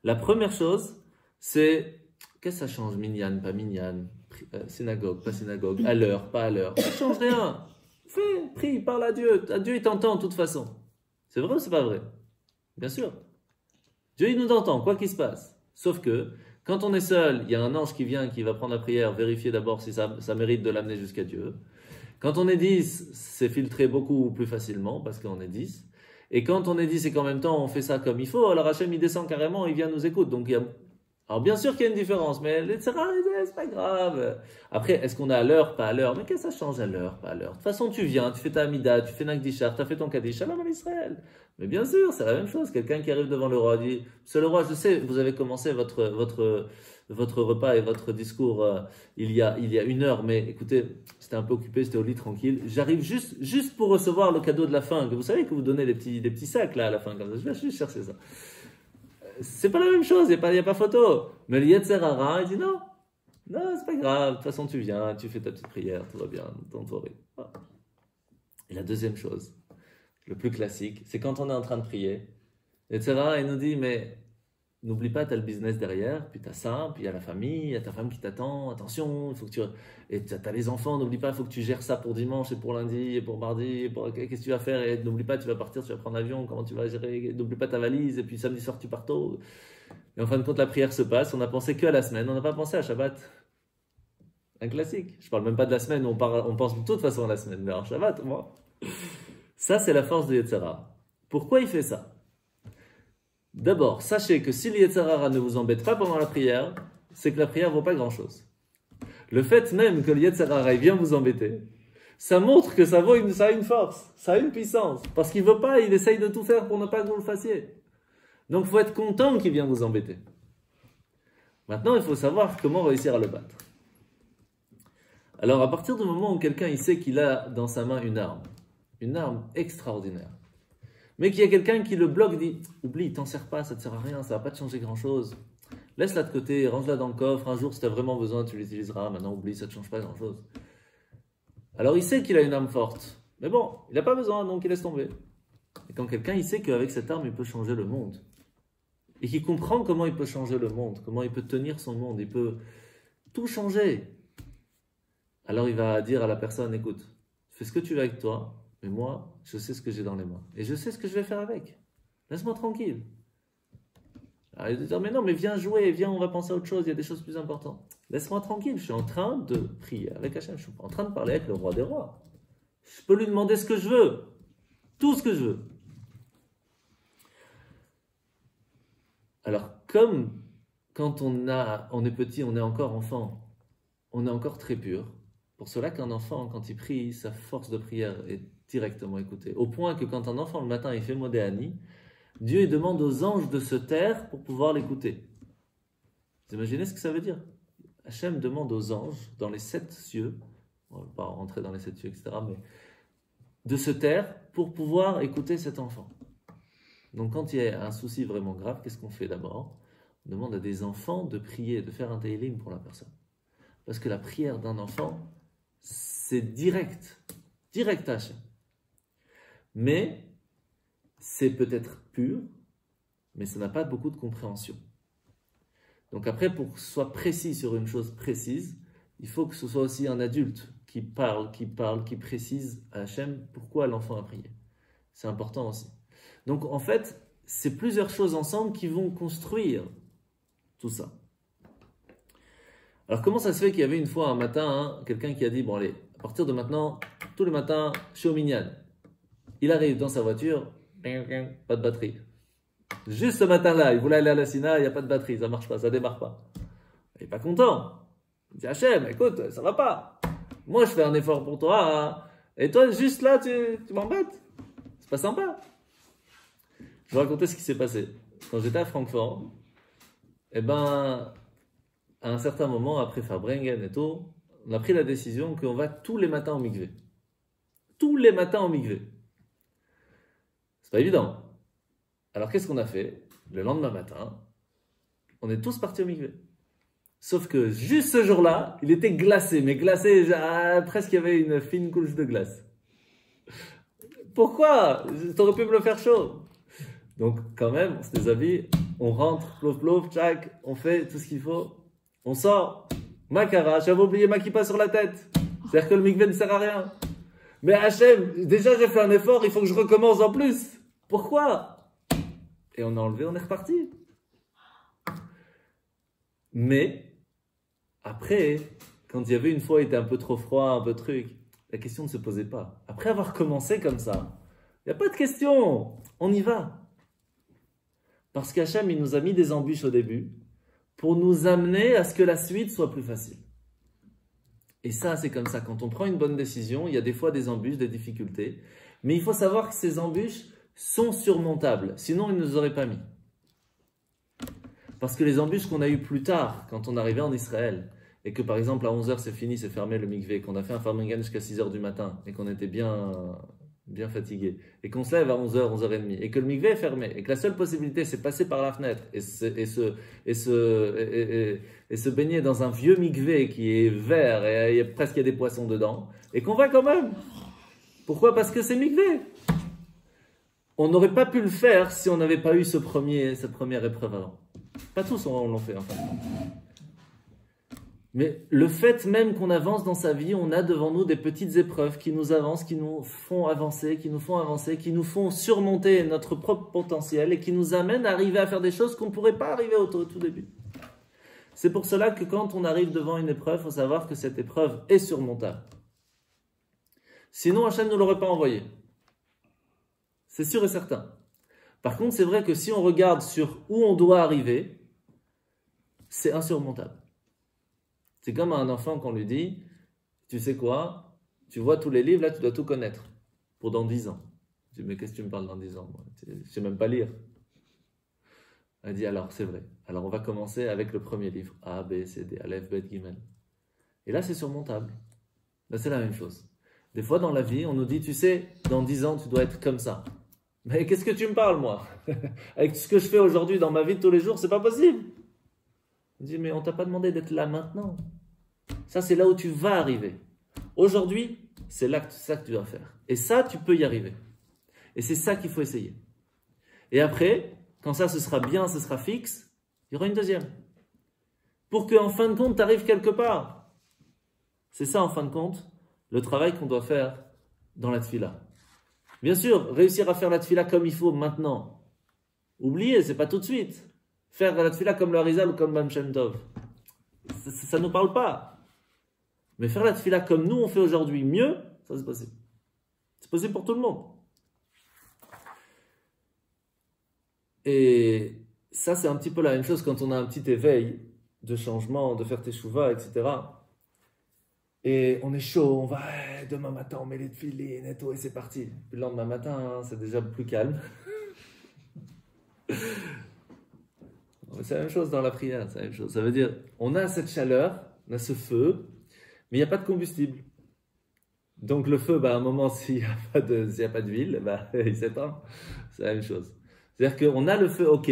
La première chose, c'est qu'est-ce que ça change, minyan, pas minyan, synagogue, pas synagogue, à l'heure, pas à l'heure, ça ne change rien. Fais, prie, parle à Dieu il t'entend de toute façon. C'est vrai ou c'est pas vrai? Bien sûr. Dieu il nous entend, quoi qu'il se passe. Sauf que, quand on est seul, il y a un ange qui vient, qui va prendre la prière, vérifier d'abord si ça mérite de l'amener jusqu'à Dieu. Quand on est 10, c'est filtré beaucoup plus facilement, parce qu'on est 10. Et quand on est 10 et qu'en même temps on fait ça comme il faut, alors Hachem il descend carrément, il vient nous écouter. Donc alors bien sûr qu'il y a une différence, mais c'est pas grave. Après, est-ce qu'on est à l'heure, pas à l'heure? Mais qu'est-ce que ça change à l'heure, pas à l'heure? De toute façon, tu viens, tu fais ta Amida, tu fais Nagdishar, tu as fait ton Kaddish, Shalom à Israël. Mais bien sûr, c'est la même chose. Quelqu'un qui arrive devant le roi dit, Monsieur le roi, je sais, vous avez commencé votre repas et votre discours il y a une heure, mais écoutez, j'étais un peu occupé, j'étais au lit tranquille. J'arrive juste pour recevoir le cadeau de la fin, que vous savez que vous donnez des petits sacs là à la fin, comme ça. Je vais juste chercher ça. c'est pas la même chose, il n'y a pas photo. Mais le Yetzer Hara, il dit non, non, c'est pas grave, de toute façon tu viens, tu fais ta petite prière, tout va bien, don't worry. Et la deuxième chose, le plus classique, c'est quand on est en train de prier, Yetzer Hara, il nous dit, mais n'oublie pas, tu as le business derrière, puis tu as ça, puis il y a la famille, il y a ta femme qui t'attend, attention, il faut que tu... Et tu as les enfants, n'oublie pas, il faut que tu gères ça pour dimanche et pour lundi et pour mardi, qu'est-ce que tu vas faire, et n'oublie pas, tu vas partir, tu vas prendre l'avion, comment tu vas gérer, n'oublie pas ta valise, et puis samedi soir tu pars tôt. Et en fin de compte, la prière se passe, on a pensé que à la semaine, on n'a pas pensé à Shabbat. Un classique. Je parle même pas de la semaine, on pense de toute façon à la semaine, mais alors Shabbat, moi. Ça, c'est la force de Yetzer Hara. Pourquoi il fait ça? D'abord, sachez que si le Yetzer Hara ne vous embête pas pendant la prière, c'est que la prière ne vaut pas grand-chose. Le fait même que le Yetzer Hara vient vous embêter, ça montre que ça a une force, ça a une puissance. Parce qu'il ne veut pas, il essaye de tout faire pour ne pas que vous le fassiez. Donc il faut être content qu'il vient vous embêter. Maintenant, il faut savoir comment réussir à le battre. Alors, à partir du moment où quelqu'un il sait qu'il a dans sa main une arme extraordinaire, mais qu'il y a quelqu'un qui le bloque, dit « Oublie, t'en sers pas, ça ne te sert à rien, ça ne va pas te changer grand-chose. Laisse-la de côté, range-la dans le coffre, un jour si tu as vraiment besoin, tu l'utiliseras, maintenant oublie, ça ne te change pas grand-chose. » Alors il sait qu'il a une arme forte, mais bon, il n'a pas besoin, donc il laisse tomber. Et quand quelqu'un il sait qu'avec cette arme, il peut changer le monde, et qu'il comprend comment il peut changer le monde, comment il peut tenir son monde, il peut tout changer, alors il va dire à la personne « Écoute, fais ce que tu veux avec toi, mais moi, je sais ce que j'ai dans les mains. Et je sais ce que je vais faire avec. Laisse-moi tranquille. » Alors il va dire, mais non, mais viens jouer, viens, on va penser à autre chose, il y a des choses plus importantes. Laisse-moi tranquille, je suis en train de prier avec Hachem, je suis en train de parler avec le roi des rois. Je peux lui demander ce que je veux, tout ce que je veux. Alors, comme quand on est petit, on est encore enfant, on est encore très pur, pour cela qu'un enfant, quand il prie, sa force de prière est directement écoutée. Au point que quand un enfant, le matin, il fait Modéani, Dieu il demande aux anges de se taire pour pouvoir l'écouter. Vous imaginez ce que ça veut dire? Hachem demande aux anges, dans les 7 cieux, on ne va pas rentrer dans les 7 cieux, etc., mais de se taire pour pouvoir écouter cet enfant. Donc quand il y a un souci vraiment grave, qu'est-ce qu'on fait d'abord? On demande à des enfants de prier, de faire un teilim pour la personne. Parce que la prière d'un enfant, c'est direct à Hachem. Mais c'est peut-être pur, mais ça n'a pas beaucoup de compréhension. Donc après, pour que ce soit précis sur une chose précise, il faut que ce soit aussi un adulte qui précise à Hachem pourquoi l'enfant a prié. C'est important aussi. Donc en fait, c'est plusieurs choses ensemble qui vont construire tout ça. Alors comment ça se fait qu'il y avait une fois un matin, quelqu'un qui a dit, bon allez, à partir de maintenant, tous les matins, je suis au minyan. Il arrive dans sa voiture, pas de batterie. Juste ce matin-là, il voulait aller à la Sina, il n'y a pas de batterie, ça ne marche pas, ça ne démarre pas. Il n'est pas content. Il dit Hachem, écoute, ça ne va pas. Moi, je fais un effort pour toi, hein. Et toi, juste là, tu m'embêtes. C'est pas sympa. Je vais raconter ce qui s'est passé. Quand j'étais à Francfort, à un certain moment, après Farbrengen et tout, on a pris la décision qu'on va tous les matins au mikvé. Tous les matins au mikvé. C'est pas évident. Alors qu'est-ce qu'on a fait? Le lendemain matin, on est tous partis au mikvé. Sauf que juste ce jour-là, il était glacé, mais glacé, presque il y avait une fine couche de glace. Pourquoi? T'aurais pu me le faire chaud. Donc quand même, on se déshabille, on rentre, plouf plouf, tchac, on fait tout ce qu'il faut, on sort. Makara, j'avais oublié ma kippa sur la tête. C'est-à-dire que le mikvé ne sert à rien. Mais Hachem, déjà j'ai fait un effort, il faut que je recommence en plus. Pourquoi? Et on a enlevé, on est reparti. Mais, après, quand il y avait une fois, il était un peu trop froid, un peu truc, la question ne se posait pas. Après avoir commencé comme ça, il n'y a pas de question, on y va. Parce qu'Hachem, il nous a mis des embûches au début pour nous amener à ce que la suite soit plus facile. Et ça, c'est comme ça. Quand on prend une bonne décision, il y a des fois des embûches, des difficultés. Mais il faut savoir que ces embûches sont surmontables. Sinon, ils ne nous auraient pas mis. Parce que les embûches qu'on a eues plus tard, quand on arrivait en Israël, et que par exemple à 11h c'est fini, c'est fermé le mikvé, qu'on a fait un farmingan jusqu'à 6h du matin, et qu'on était bien bien fatigué, et qu'on se lève à 11h, 11h30, et que le mikvé est fermé, et que la seule possibilité c'est passer par la fenêtre et se baigner dans un vieux mikvé qui est vert et presque il y a des poissons dedans, et qu'on va quand même. Pourquoi? Parce que c'est mikvé. On n'aurait pas pu le faire si on n'avait pas eu cette première épreuve avant. Pas tous l'ont fait, enfin. Mais le fait même qu'on avance dans sa vie, on a devant nous des petites épreuves qui nous avancent, qui nous font avancer, qui nous font surmonter notre propre potentiel et qui nous amènent à arriver à faire des choses qu'on ne pourrait pas arriver au tout début. C'est pour cela que quand on arrive devant une épreuve, il faut savoir que cette épreuve est surmontable. Sinon, Hachem ne l'aurait pas envoyé. C'est sûr et certain. Par contre, c'est vrai que si on regarde sur où on doit arriver, c'est insurmontable. C'est comme à un enfant qu'on lui dit, tu sais quoi, tu vois tous les livres, là tu dois tout connaître, pour dans 10 ans. Je dis, mais qu'est-ce que tu me parles dans 10 ans? Moi, je ne sais même pas lire. Elle dit, alors c'est vrai. Alors on va commencer avec le premier livre, A, B, C, D, Aleph, Bet, Gimel. Et là c'est surmontable. Là c'est la même chose. Des fois dans la vie, on nous dit, tu sais, dans 10 ans tu dois être comme ça. Mais qu'est-ce que tu me parles moi? Avec ce que je fais aujourd'hui dans ma vie de tous les jours, c'est pas possible. On dit, mais on t'a pas demandé d'être là maintenant. Ça, c'est là où tu vas arriver. Aujourd'hui, c'est ça que tu dois faire. Et ça, tu peux y arriver. Et c'est ça qu'il faut essayer. Et après, quand ça, ce sera bien, ce sera fixe, il y aura une deuxième. Pour qu'en fin de compte, tu arrives quelque part. C'est ça, en fin de compte, le travail qu'on doit faire dans la tfila. Bien sûr, réussir à faire la tfila comme il faut maintenant. Oubliez, c'est pas tout de suite. Faire la tfila comme le Harizal ou comme Baal Shem Tov. Ça ne nous parle pas. Mais faire la tfila comme nous on fait aujourd'hui mieux, ça c'est possible. C'est possible pour tout le monde. Et ça c'est un petit peu la même chose quand on a un petit éveil de changement, de faire teshuva, etc. Et on est chaud, on va, demain matin on met les tefilines et tout, et c'est parti. Puis le lendemain matin, c'est déjà plus calme. C'est la même chose dans la prière, c'est la même chose. Ça veut dire, on a cette chaleur, on a ce feu, mais il n'y a pas de combustible. Donc le feu, à un moment, s'il n'y a pas d'huile, il s'éteint. C'est la même chose. C'est-à-dire qu'on a le feu, ok,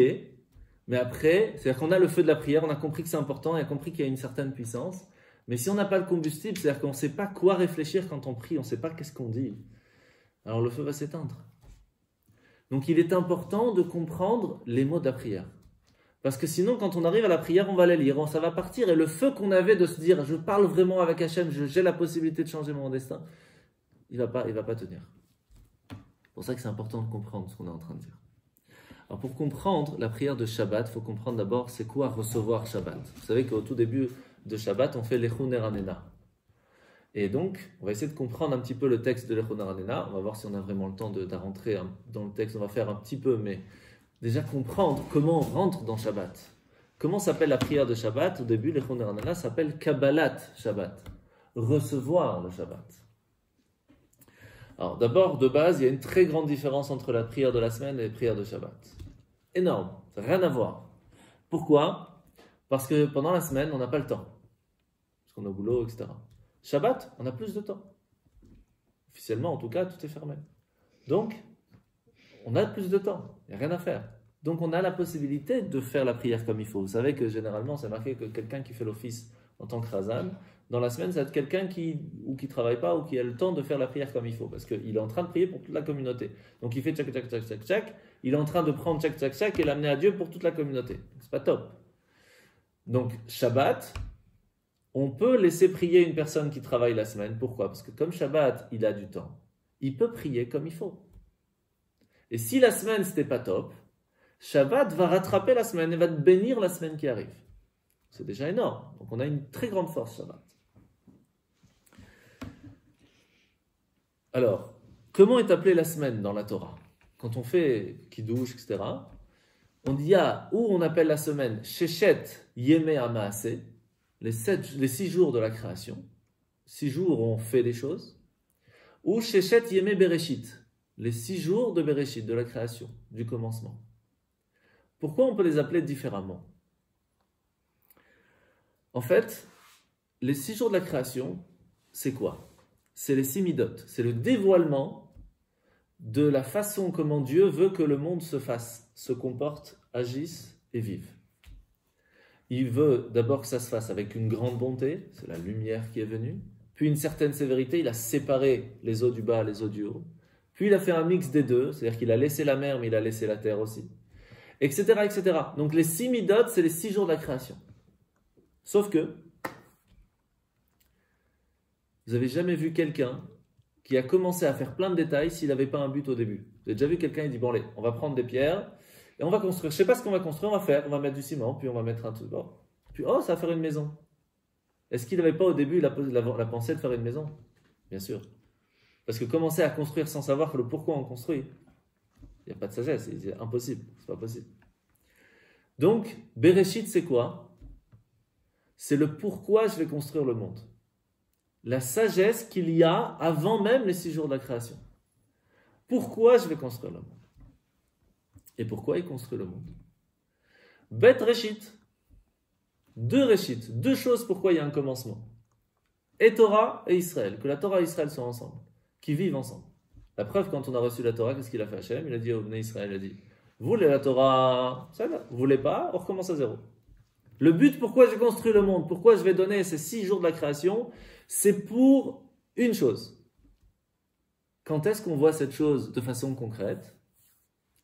mais après, c'est-à-dire qu'on a le feu de la prière, on a compris que c'est important, on a compris qu'il y a une certaine puissance, mais si on n'a pas le combustible, c'est-à-dire qu'on ne sait pas quoi réfléchir quand on prie, on ne sait pas qu'est-ce qu'on dit, alors le feu va s'éteindre. Donc il est important de comprendre les mots de la prière. Parce que sinon, quand on arrive à la prière, on va les lire, ça va partir. Et le feu qu'on avait de se dire, je parle vraiment avec Hachem, j'ai la possibilité de changer mon destin, il va pas tenir. C'est pour ça que c'est important de comprendre ce qu'on est en train de dire. Alors pour comprendre la prière de Shabbat, il faut comprendre d'abord c'est quoi recevoir Shabbat. Vous savez qu'au tout début de Shabbat, on fait l'Echun Neranena. Et donc, on va essayer de comprendre un petit peu le texte de l'Echun Neranena. On va voir si on a vraiment le temps de rentrer dans le texte. On va faire un petit peu, mais déjà comprendre comment on rentre dans Shabbat. Comment s'appelle la prière de Shabbat? Au début, l'Echun Neranena s'appelle Kabbalat Shabbat. Recevoir le Shabbat. Alors d'abord, de base, il y a une très grande différence entre la prière de la semaine et la prière de Shabbat. Énorme, ça n'a rien à voir. Pourquoi? Parce que pendant la semaine, on n'a pas le temps. Parce qu'on est au boulot, etc. Shabbat, on a plus de temps. Officiellement, en tout cas, tout est fermé. Donc, on a plus de temps. Il n'y a rien à faire. Donc, on a la possibilité de faire la prière comme il faut. Vous savez que généralement, c'est marqué que quelqu'un qui fait l'office en tant que Razan, dans la semaine, ça va être quelqu'un qui ne travaille pas ou qui a le temps de faire la prière comme il faut. Parce qu'il est en train de prier pour toute la communauté. Donc, il fait tchac, tchac, tchac, tchac, tchac. Il est en train de prendre tchac, tchac, tchac et l'amener à Dieu pour toute la communauté. C'est pas top. Donc, Shabbat, on peut laisser prier une personne qui travaille la semaine. Pourquoi? Parce que comme Shabbat, il a du temps. Il peut prier comme il faut. Et si la semaine, c'était pas top, Shabbat va rattraper la semaine et va te bénir la semaine qui arrive. C'est déjà énorme. Donc, on a une très grande force, Shabbat. Alors, comment est appelée la semaine dans la Torah? Quand on fait Kiddush, etc., on dit où on appelle la semaine Sheshet Yemei HaMaaseh, les 6 jours de la création, 6 jours où on fait des choses, ou Sheshet Yemei Bereshit, les 6 jours de Bereshit, de la création, du commencement. Pourquoi on peut les appeler différemment? En fait, les 6 jours de la création, c'est quoi? C'est les 6 midot, c'est le dévoilement de la façon comment Dieu veut que le monde se fasse, se comporte, agisse et vive. Il veut d'abord que ça se fasse avec une grande bonté, c'est la lumière qui est venue, puis une certaine sévérité, il a séparé les eaux du bas, les eaux du haut, puis il a fait un mix des deux, c'est-à-dire qu'il a laissé la mer, mais il a laissé la terre aussi, etc., etc. Donc les 6 midot, c'est les 6 jours de la création. Sauf que, vous n'avez jamais vu quelqu'un qui a commencé à faire plein de détails s'il n'avait pas un but au début. Vous avez déjà vu quelqu'un, il dit, bon allez, on va prendre des pierres, et on va construire. Je ne sais pas ce qu'on va construire, on va mettre du ciment, puis on va mettre un truc. Bon. Puis, oh, ça va faire une maison. Est-ce qu'il n'avait pas au début la pensée de faire une maison? Bien sûr. Parce que commencer à construire sans savoir le pourquoi on construit, il n'y a pas de sagesse, c'est impossible, c'est pas possible. Donc, Bereshit, c'est quoi? C'est le pourquoi je vais construire le monde. La sagesse qu'il y a avant même les 6 jours de la création. Pourquoi je vais construire le monde? Et pourquoi il construit le monde? Bet Reshit. 2 Reshit. 2 choses pourquoi il y a un commencement. Et Torah et Israël. Que la Torah et Israël soient ensemble. Qui vivent ensemble. La preuve, quand on a reçu la Torah, qu'est-ce qu'il a fait Hachem? Il a dit au Bnei Israël, il a dit, vous voulez la Torah? Ça va. Vous voulez pas? On recommence à zéro. Le but, pourquoi j'ai construit le monde, pourquoi je vais donner ces 6 jours de la création, c'est pour une chose. Quand est-ce qu'on voit cette chose de façon concrète?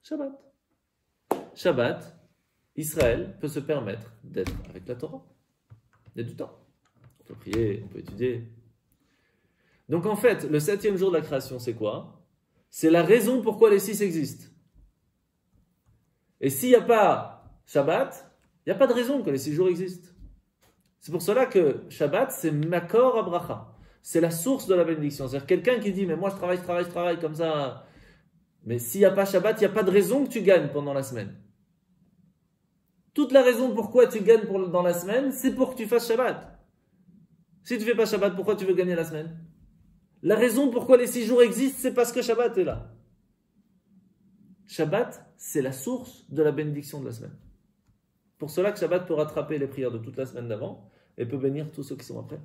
Shabbat. Shabbat, Israël peut se permettre d'être avec la Torah. Il y a du temps. On peut prier, on peut étudier. Donc en fait, le 7e jour de la création, c'est quoi? C'est la raison pourquoi les 6 existent. Et s'il n'y a pas Shabbat, il n'y a pas de raison que les 6 jours existent. C'est pour cela que Shabbat, c'est Makor Abracha. C'est la source de la bénédiction. C'est-à-dire quelqu'un qui dit, mais moi je travaille comme ça. Mais s'il n'y a pas Shabbat, il n'y a pas de raison que tu gagnes pendant la semaine. Toute la raison pourquoi tu gagnes dans la semaine, c'est pour que tu fasses Shabbat. Si tu ne fais pas Shabbat, pourquoi tu veux gagner la semaine? La raison pourquoi les 6 jours existent, c'est parce que Shabbat est là. Shabbat, c'est la source de la bénédiction de la semaine. Pour cela que Shabbat peut rattraper les prières de toute la semaine d'avant et peut bénir tous ceux qui sont après.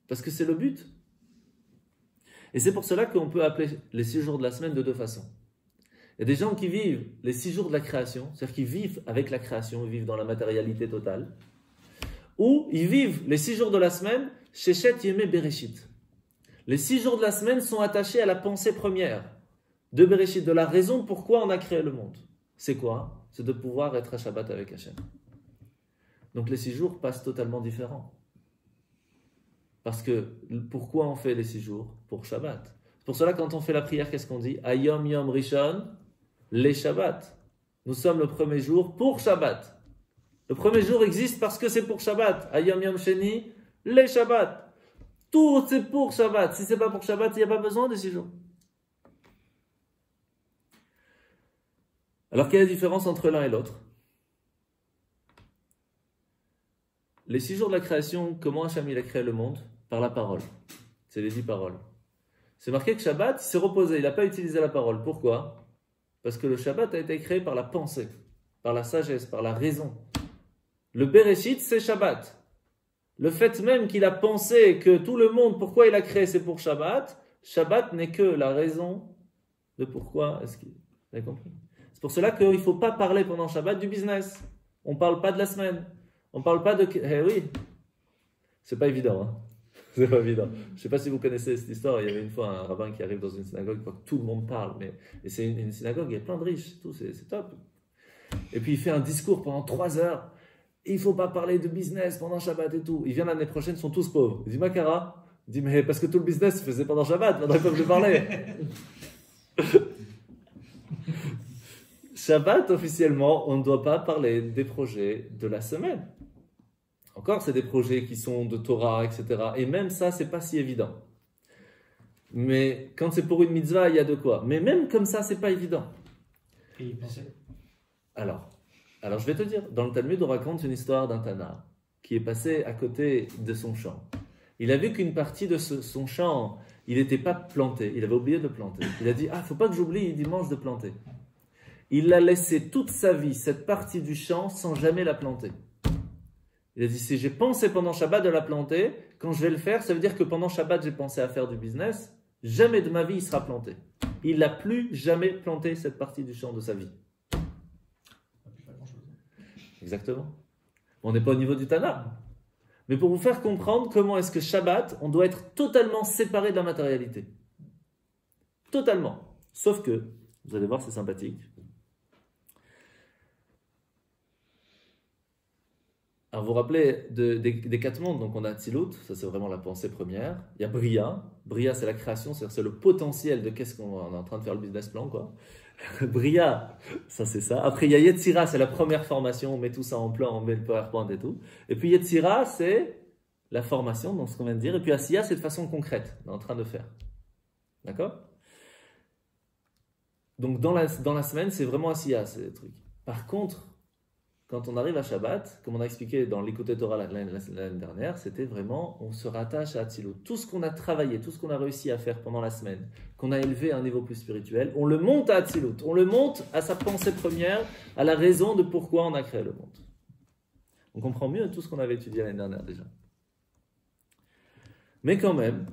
Parce que c'est le but. Et c'est pour cela qu'on peut appeler les 6 jours de la semaine de 2 façons. Il y a des gens qui vivent les 6 jours de la création, c'est-à-dire qu'ils vivent avec la création, ils vivent dans la matérialité totale, ou ils vivent les 6 jours de la semaine, Shechet Yemei Bereshit. Les 6 jours de la semaine sont attachés à la pensée première de Bereshit, de la raison pourquoi on a créé le monde. C'est quoi? C'est de pouvoir être à Shabbat avec Hachem. Donc les 6 jours passent totalement différents. Parce que pourquoi on fait les 6 jours? Pour Shabbat. C'est pour cela quand on fait la prière, qu'est-ce qu'on dit? Ayom Yom Rishon, les Shabbat. Nous sommes le premier jour pour Shabbat. Le premier jour existe parce que c'est pour Shabbat. Ayom Yom Sheni, les Shabbat. Tout c'est pour Shabbat. Si c'est pas pour Shabbat, il n'y a pas besoin des 6 jours. Alors quelle est la différence entre l'un et l'autre? Les 6 jours de la création, comment Hachem il a créé le monde? Par la parole. C'est les 10 paroles. C'est marqué que Shabbat, il s'est reposé, il n'a pas utilisé la parole. Pourquoi? Parce que le Shabbat a été créé par la pensée, par la sagesse, par la raison. Le Bereshit, c'est Shabbat. Le fait même qu'il a pensé que tout le monde, pourquoi il a créé, c'est pour Shabbat. Shabbat n'est que la raison de pourquoi est-ce qu'il... Vous avez compris? C'est pour cela qu'il ne faut pas parler pendant Shabbat du business. On ne parle pas de la semaine. On ne parle pas de... Eh oui, c'est pas évident. Hein. C'est pas évident. Je ne sais pas si vous connaissez cette histoire. Il y avait une fois un rabbin qui arrive dans une synagogue, il voit que tout le monde parle. Et c'est une synagogue, il y a plein de riches. Tout, c'est top. Et puis il fait un discours pendant 3 heures. Il ne faut pas parler de business pendant Shabbat et tout. Il vient l'année prochaine, ils sont tous pauvres. Il dit, Makara. Il dit, mais parce que tout le business se faisait pendant Shabbat. Maintenant, ils peuvent lui parler. Shabbat, officiellement, on ne doit pas parler des projets de la semaine. Encore, c'est des projets qui sont de Torah, etc. Et même ça, c'est pas si évident. Mais quand c'est pour une mitzvah, il y a de quoi. Mais même comme ça, c'est pas évident. Et il pensait. Alors, je vais te dire. Dans le Talmud, on raconte une histoire d'un Tana qui est passé à côté de son champ. Il a vu qu'une partie de son champ, il n'était pas planté. Il avait oublié de planter. Il a dit, faut pas que j'oublie dimanche de planter. Il a laissé toute sa vie, cette partie du champ, sans jamais la planter. Il a dit, si j'ai pensé pendant Shabbat de la planter, quand je vais le faire, ça veut dire que pendant Shabbat, j'ai pensé à faire du business, Jamais de ma vie il sera planté. Il n'a plus jamais planté cette partie du champ de sa vie. Exactement. On n'est pas au niveau du Tana. Mais pour vous faire comprendre comment est-ce que Shabbat, on doit être totalement séparé de la matérialité. Totalement. Sauf que, vous allez voir, c'est sympathique. Alors vous vous rappelez des quatre mondes, donc on a Tzilut, ça c'est vraiment la pensée première. Il y a Bria. Bria c'est la création, c'est le potentiel de qu'est-ce qu'on est en train de faire le business plan, quoi. Bria, ça c'est ça. Après il y a Yetzira, c'est la première formation, on met tout ça en plan, on met le PowerPoint et tout. Et puis Yetzira, c'est la formation, donc ce qu'on vient de dire. Et puis Asiya, c'est de façon concrète, on est en train de faire. D'accord? Donc dans la semaine, c'est vraiment Asiya, ces trucs. Par contre, quand on arrive à Shabbat, comme on a expliqué dans l'Écoute Torah l'année dernière, c'était vraiment, on se rattache à Atzilut. Tout ce qu'on a travaillé, tout ce qu'on a réussi à faire pendant la semaine, qu'on a élevé à un niveau plus spirituel, on le monte à Atzilut. On le monte à sa pensée première, à la raison de pourquoi on a créé le monde. On comprend mieux tout ce qu'on avait étudié l'année dernière déjà. Mais quand même,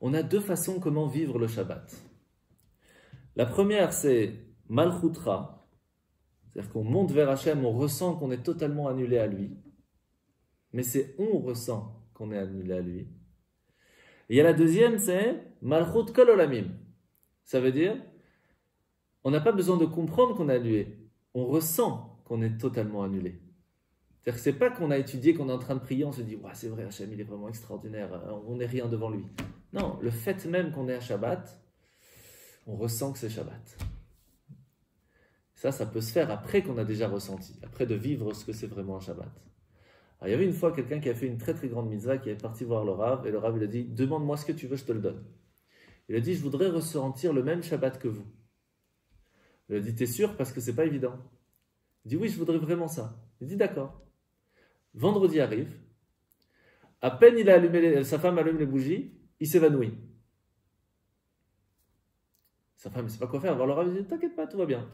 on a deux façons comment vivre le Shabbat. La première, c'est Malchutra. C'est-à-dire qu'on monte vers Hachem, on ressent qu'on est totalement annulé à lui. Mais c'est on ressent qu'on est annulé à lui. Et il y a la deuxième, c'est Malchut Kol Olamim. Ça veut dire, on n'a pas besoin de comprendre qu'on est annulé. On ressent qu'on est totalement annulé. C'est-à-dire que c'est pas qu'on a étudié, qu'on est en train de prier, on se dit, ouais, c'est vrai, Hachem, il est vraiment extraordinaire, on n'est rien devant lui. Non, le fait même qu'on est à Shabbat, on ressent que c'est Shabbat. Ça peut se faire après qu'on a déjà ressenti, après de vivre ce que c'est vraiment un Shabbat. Alors, il y avait une fois quelqu'un qui a fait une très très grande mitzvah, qui est parti voir le Rav, et le Rav il a dit, demande-moi ce que tu veux, je te le donne. Il a dit, je voudrais ressentir le même Shabbat que vous. Il a dit, t'es sûr? Parce que c'est pas évident. Il dit, oui, je voudrais vraiment ça. Il dit, d'accord. Vendredi arrive, à peine il a allumé sa femme allume les bougies, il s'évanouit. Sa femme ne sait pas quoi faire. Alors le Rav dit, t'inquiète pas, tout va bien.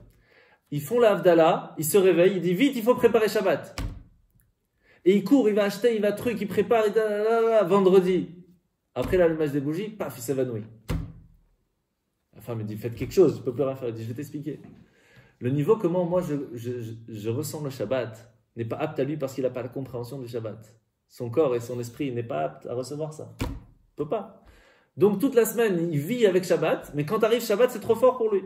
Ils font la Havdalah, il se réveille, il dit vite, il faut préparer Shabbat. Et il court, il va acheter, il va truc, il prépare, vendredi. Après l'allumage des bougies, paf, il s'évanouit. La femme me dit, faites quelque chose, je ne peux plus rien faire. Il dit, je vais t'expliquer. Le niveau, comment moi je ressens le Shabbat, n'est pas apte à lui parce qu'il n'a pas la compréhension du Shabbat. Son corps et son esprit n'est pas apte à recevoir ça. Il ne peut pas. Donc toute la semaine, il vit avec Shabbat, mais quand arrive Shabbat, c'est trop fort pour lui.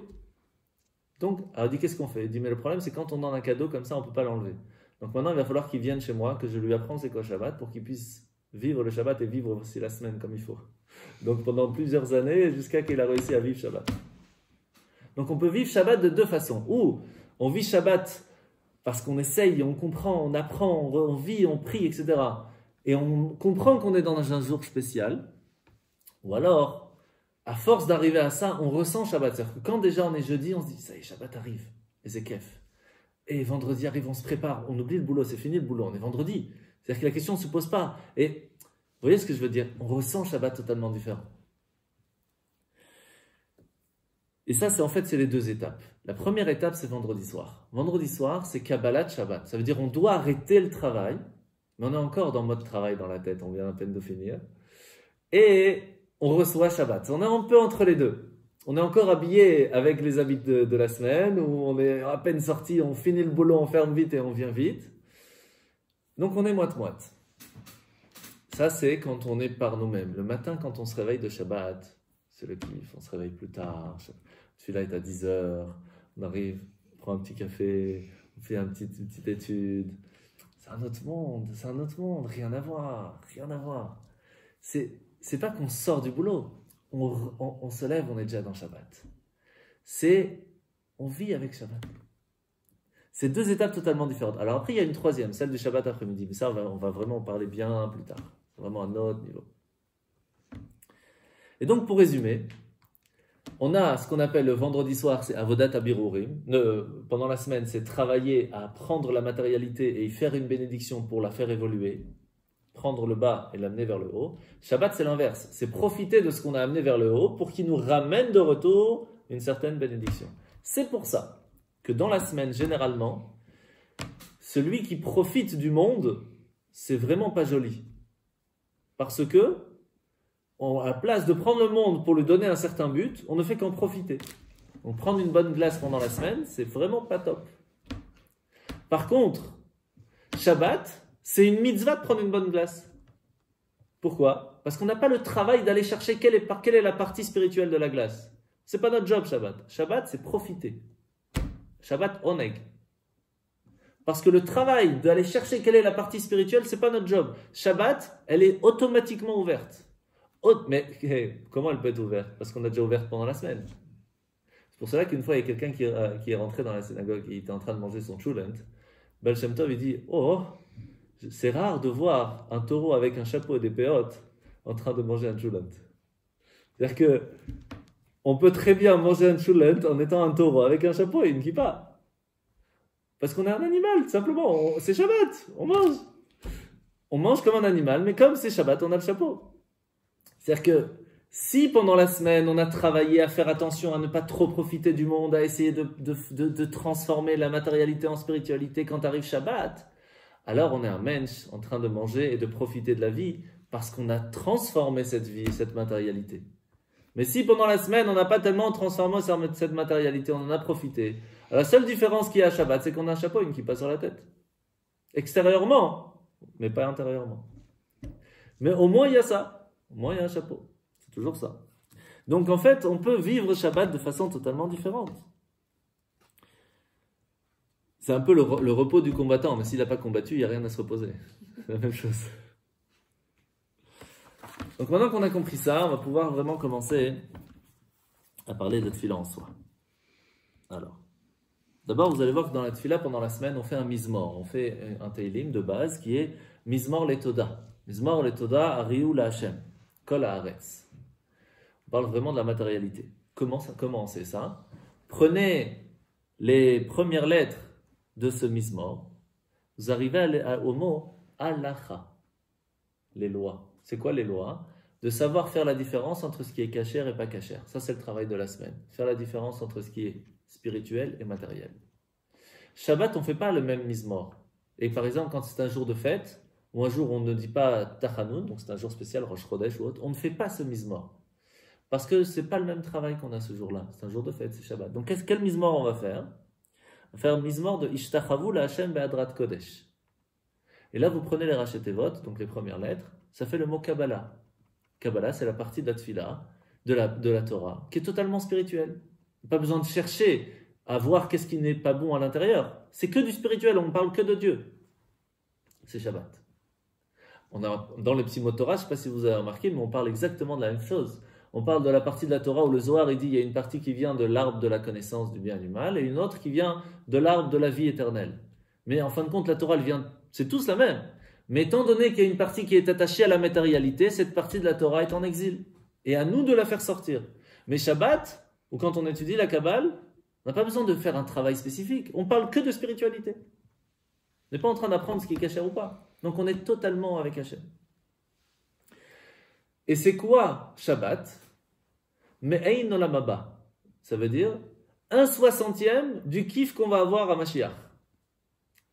Donc, alors il dit, qu'est-ce qu'on fait? Il dit, mais le problème, c'est quand on donne un cadeau comme ça, on ne peut pas l'enlever. Donc maintenant, il va falloir qu'il vienne chez moi, que je lui apprenne c'est quoi Shabbat, pour qu'il puisse vivre le Shabbat et vivre aussi la semaine comme il faut. Donc pendant plusieurs années, jusqu'à qu'il a réussi à vivre Shabbat. Donc on peut vivre Shabbat de deux façons. Ou on vit Shabbat parce qu'on essaye, on comprend, on apprend, on vit, on prie, etc. Et on comprend qu'on est dans un jour spécial. Ou alors, à force d'arriver à ça, on ressent Shabbat. C'est-à-dire que quand déjà on est jeudi, on se dit, ça y est, Shabbat arrive. Et c'est kef. Et vendredi arrive, on se prépare. On oublie le boulot, c'est fini le boulot, on est vendredi. C'est-à-dire que la question ne se pose pas. Et vous voyez ce que je veux dire? On ressent Shabbat totalement différent. Et ça, c'est les deux étapes. La première étape, c'est vendredi soir. Vendredi soir, c'est Kabbalat Shabbat. Ça veut dire on doit arrêter le travail, mais on est encore dans mode travail dans la tête, on vient à peine de finir. Et on reçoit Shabbat. On est un peu entre les deux. On est encore habillé avec les habits de la semaine, où on est à peine sorti, on finit le boulot, on ferme vite et on vient vite. Donc on est moite-moite. Ça, c'est quand on est par nous-mêmes. Le matin, quand on se réveille de Shabbat, c'est le kiff, on se réveille plus tard. Celui-là est à 10h, on arrive, on prend un petit café, on fait une petite étude. C'est un autre monde, rien à voir. C'est pas qu'on sort du boulot, on se lève, on est déjà dans Shabbat. On vit avec Shabbat. C'est deux étapes totalement différentes. Alors après, il y a une troisième, celle du Shabbat après-midi. Mais ça, on va vraiment en parler bien plus tard. C'est vraiment un autre niveau. Et donc, pour résumer, on a ce qu'on appelle le vendredi soir, c'est Avodat Abirurim. Pendant la semaine, c'est travailler à prendre la matérialité et y faire une bénédiction pour la faire évoluer. Prendre le bas et l'amener vers le haut. Shabbat, c'est l'inverse. C'est profiter de ce qu'on a amené vers le haut pour qu'il nous ramène de retour une certaine bénédiction. C'est pour ça que dans la semaine, généralement, celui qui profite du monde, c'est vraiment pas joli. Parce que à la place de prendre le monde pour lui donner un certain but, on ne fait qu'en profiter. Donc prendre une bonne glace pendant la semaine, c'est vraiment pas top. Par contre, Shabbat, c'est une mitzvah de prendre une bonne glace. Pourquoi? Parce qu'on n'a pas le travail d'aller chercher quelle est la partie spirituelle de la glace. C'est pas notre job, Shabbat. Shabbat, c'est profiter. Shabbat, oneg. Parce que le travail d'aller chercher quelle est la partie spirituelle, c'est pas notre job. Shabbat, elle est automatiquement ouverte. Mais comment elle peut être ouverte? Parce qu'on a déjà ouverte pendant la semaine. C'est pour cela qu'une fois, il y a quelqu'un qui est rentré dans la synagogue et il était en train de manger son chulent. Baal Shem Tov, il dit, oh, c'est rare de voir un taureau avec un chapeau et des péotes en train de manger un chulent. C'est-à-dire que on peut très bien manger un chulent en étant un taureau avec un chapeau et une kippa. Parce qu'on est un animal, simplement. C'est Shabbat, on mange. On mange comme un animal, mais comme c'est Shabbat, on a le chapeau. C'est-à-dire que si pendant la semaine, on a travaillé à faire attention à ne pas trop profiter du monde, à essayer de transformer la matérialité en spiritualité quand arrive Shabbat, alors on est un mensch en train de manger et de profiter de la vie parce qu'on a transformé cette vie, cette matérialité. Mais si pendant la semaine, on n'a pas tellement transformé cette matérialité, on en a profité, alors la seule différence qu'il y a à Shabbat, c'est qu'on a un chapeau et une kippa sur la tête. Extérieurement, mais pas intérieurement. Mais au moins, il y a ça. Au moins, il y a un chapeau. C'est toujours ça. Donc, en fait, on peut vivre Shabbat de façon totalement différente. C'est un peu le repos du combattant, mais s'il n'a pas combattu, il n'y a rien à se reposer. C'est la même chose. Donc, maintenant qu'on a compris ça, on va pouvoir vraiment commencer à parler de tefila en soi. Alors, d'abord, vous allez voir que dans la tefila, pendant la semaine, on fait un mizmor. On fait un teilim de base qui est mizmor letoda. Mizmor letoda ariou la Hashem. Kol haaretz. On parle vraiment de la matérialité. Comment on sait ça? Prenez les premières lettres de ce mizmor. Vous arrivez au mot halacha. Les lois. C'est quoi les lois? De savoir faire la différence entre ce qui est cachère et pas cachère. Ça, c'est le travail de la semaine. Faire la différence entre ce qui est spirituel et matériel. Shabbat, on ne fait pas le même mizmor. Et par exemple, quand c'est un jour de fête, ou un jour où on ne dit pas Tachanoun, donc c'est un jour spécial, Rosh Chodesh ou autre, on ne fait pas ce mizmor. Parce que ce n'est pas le même travail qu'on a ce jour-là. C'est un jour de fête, c'est Shabbat. Donc quel mizmor on va faire? On va faire un mizmor de Ishtachavu la Hashem be'adrat Kodesh. Et là, vous prenez les rachetevot, donc les premières lettres, ça fait le mot Kabbalah. Kabbalah, c'est la partie de la tefila, de la Torah, qui est totalement spirituelle. Pas besoin de chercher à voir qu'est-ce qui n'est pas bon à l'intérieur. C'est que du spirituel, on ne parle que de Dieu. C'est Shabbat. Dans le petit mot Torah, je ne sais pas si vous avez remarqué, mais on parle exactement de la même chose. On parle de la partie de la Torah où le Zohar il dit il y a une partie qui vient de l'arbre de la connaissance du bien et du mal et une autre qui vient de l'arbre de la vie éternelle. Mais en fin de compte, la Torah, c'est tous la même. Mais étant donné qu'il y a une partie qui est attachée à la matérialité, cette partie de la Torah est en exil. Et à nous de la faire sortir. Mais Shabbat, ou quand on étudie la Kabbale, on n'a pas besoin de faire un travail spécifique. On parle que de spiritualité. On n'est pas en train d'apprendre ce qui est caché ou pas. Donc on est totalement avec Hachem. Et c'est quoi Shabbat? Me'ein olam haba. Ça veut dire 1/60 du kiff qu'on va avoir à Mashiach.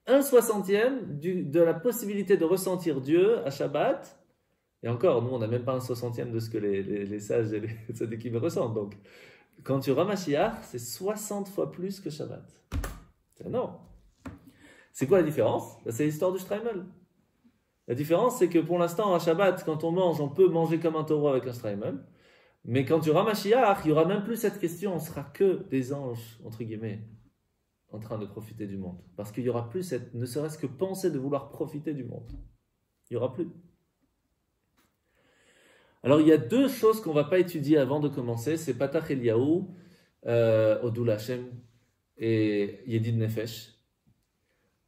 1/60 de la possibilité de ressentir Dieu à Shabbat. Et encore, nous on n'a même pas 1/60 de ce que les sages et les tzadikim ressentent. Donc quand tu auras Mashiach, c'est 60 fois plus que Shabbat. C'est énorme. C'est quoi la différence? C'est l'histoire du Streimel. La différence, c'est que pour l'instant, à Shabbat, quand on mange, on peut manger comme un taureau avec un Streimel. Mais quand tu auras Mashiach, il n'y aura même plus cette question. On sera que des anges, entre guillemets, en train de profiter du monde. Parce qu'il n'y aura plus cette, ne serait-ce que pensée de vouloir profiter du monde. Il n'y aura plus. Alors, il y a deux choses qu'on ne va pas étudier avant de commencer. C'est Patach Eliyahu, Odul Hashem et Yedid Nefesh.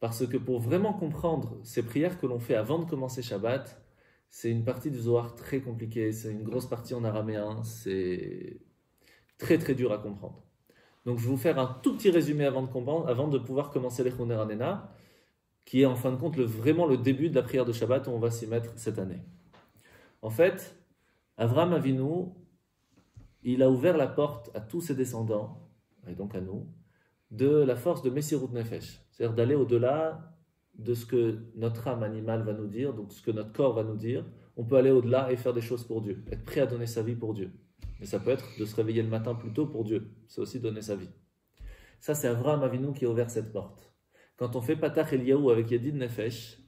Parce que pour vraiment comprendre ces prières que l'on fait avant de commencer Shabbat, c'est une partie du Zohar très compliquée, c'est une grosse partie en araméen, c'est très très dur à comprendre. Donc je vais vous faire un tout petit résumé avant de pouvoir commencer les Choner Hanena, qui est en fin de compte vraiment le début de la prière de Shabbat où on va s'y mettre cette année. En fait, Avraham Avinu, il a ouvert la porte à tous ses descendants, et donc à nous, de la force de Messirut Nefesh, c'est-à-dire d'aller au-delà de ce que notre âme animale va nous dire, donc ce que notre corps va nous dire, on peut aller au-delà et faire des choses pour Dieu, être prêt à donner sa vie pour Dieu. Mais ça peut être de se réveiller le matin plus tôt pour Dieu, c'est aussi donner sa vie. Ça, c'est Avraham Avinu qui a ouvert cette porte. Quand on fait Patach Eliyahu avec Yedid Nefesh,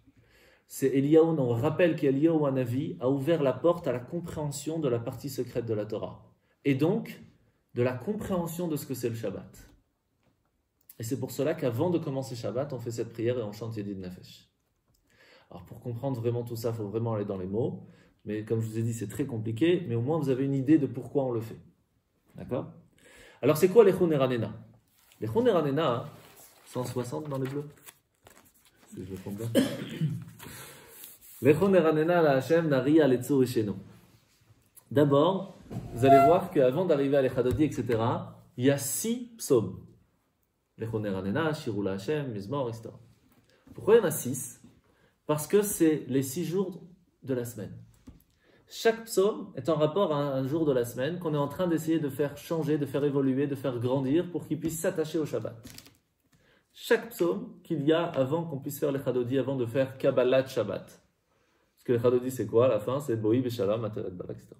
c'est Eliyahu, on rappelle qu'Eliyahu Hanavi a ouvert la porte à la compréhension de la partie secrète de la Torah. Et donc, de la compréhension de ce que c'est le Shabbat. Et c'est pour cela qu'avant de commencer Shabbat, on fait cette prière et on chante Yedid Nefesh. Alors pour comprendre vraiment tout ça, il faut vraiment aller dans les mots. Mais comme je vous ai dit, c'est très compliqué, mais au moins vous avez une idée de pourquoi on le fait. D'accord? Alors c'est quoi les Choneranena? Les Choneranena, 160 dans les bleus. Si je le compte bien. Les Choneranena la Hashem Nari Aletzu Ishenu. D'abord, vous allez voir qu'avant d'arriver à l'Echadodi, etc., il y a 6 psaumes. Les Choneranena, Shiru la Hashem, Mizmor, etc. Pourquoi il y en a 6? Parce que c'est les 6 jours de la semaine. Chaque psaume est en rapport à un jour de la semaine qu'on est en train d'essayer de faire changer, de faire évoluer, de faire grandir pour qu'il puisse s'attacher au Shabbat. Chaque psaume qu'il y a avant qu'on puisse faire les Chadodi, avant de faire Kabbalat Shabbat. Parce que les Chadodi, c'est quoi? À la fin, c'est Bohi, Beshalom, Ateret, Balak, etc.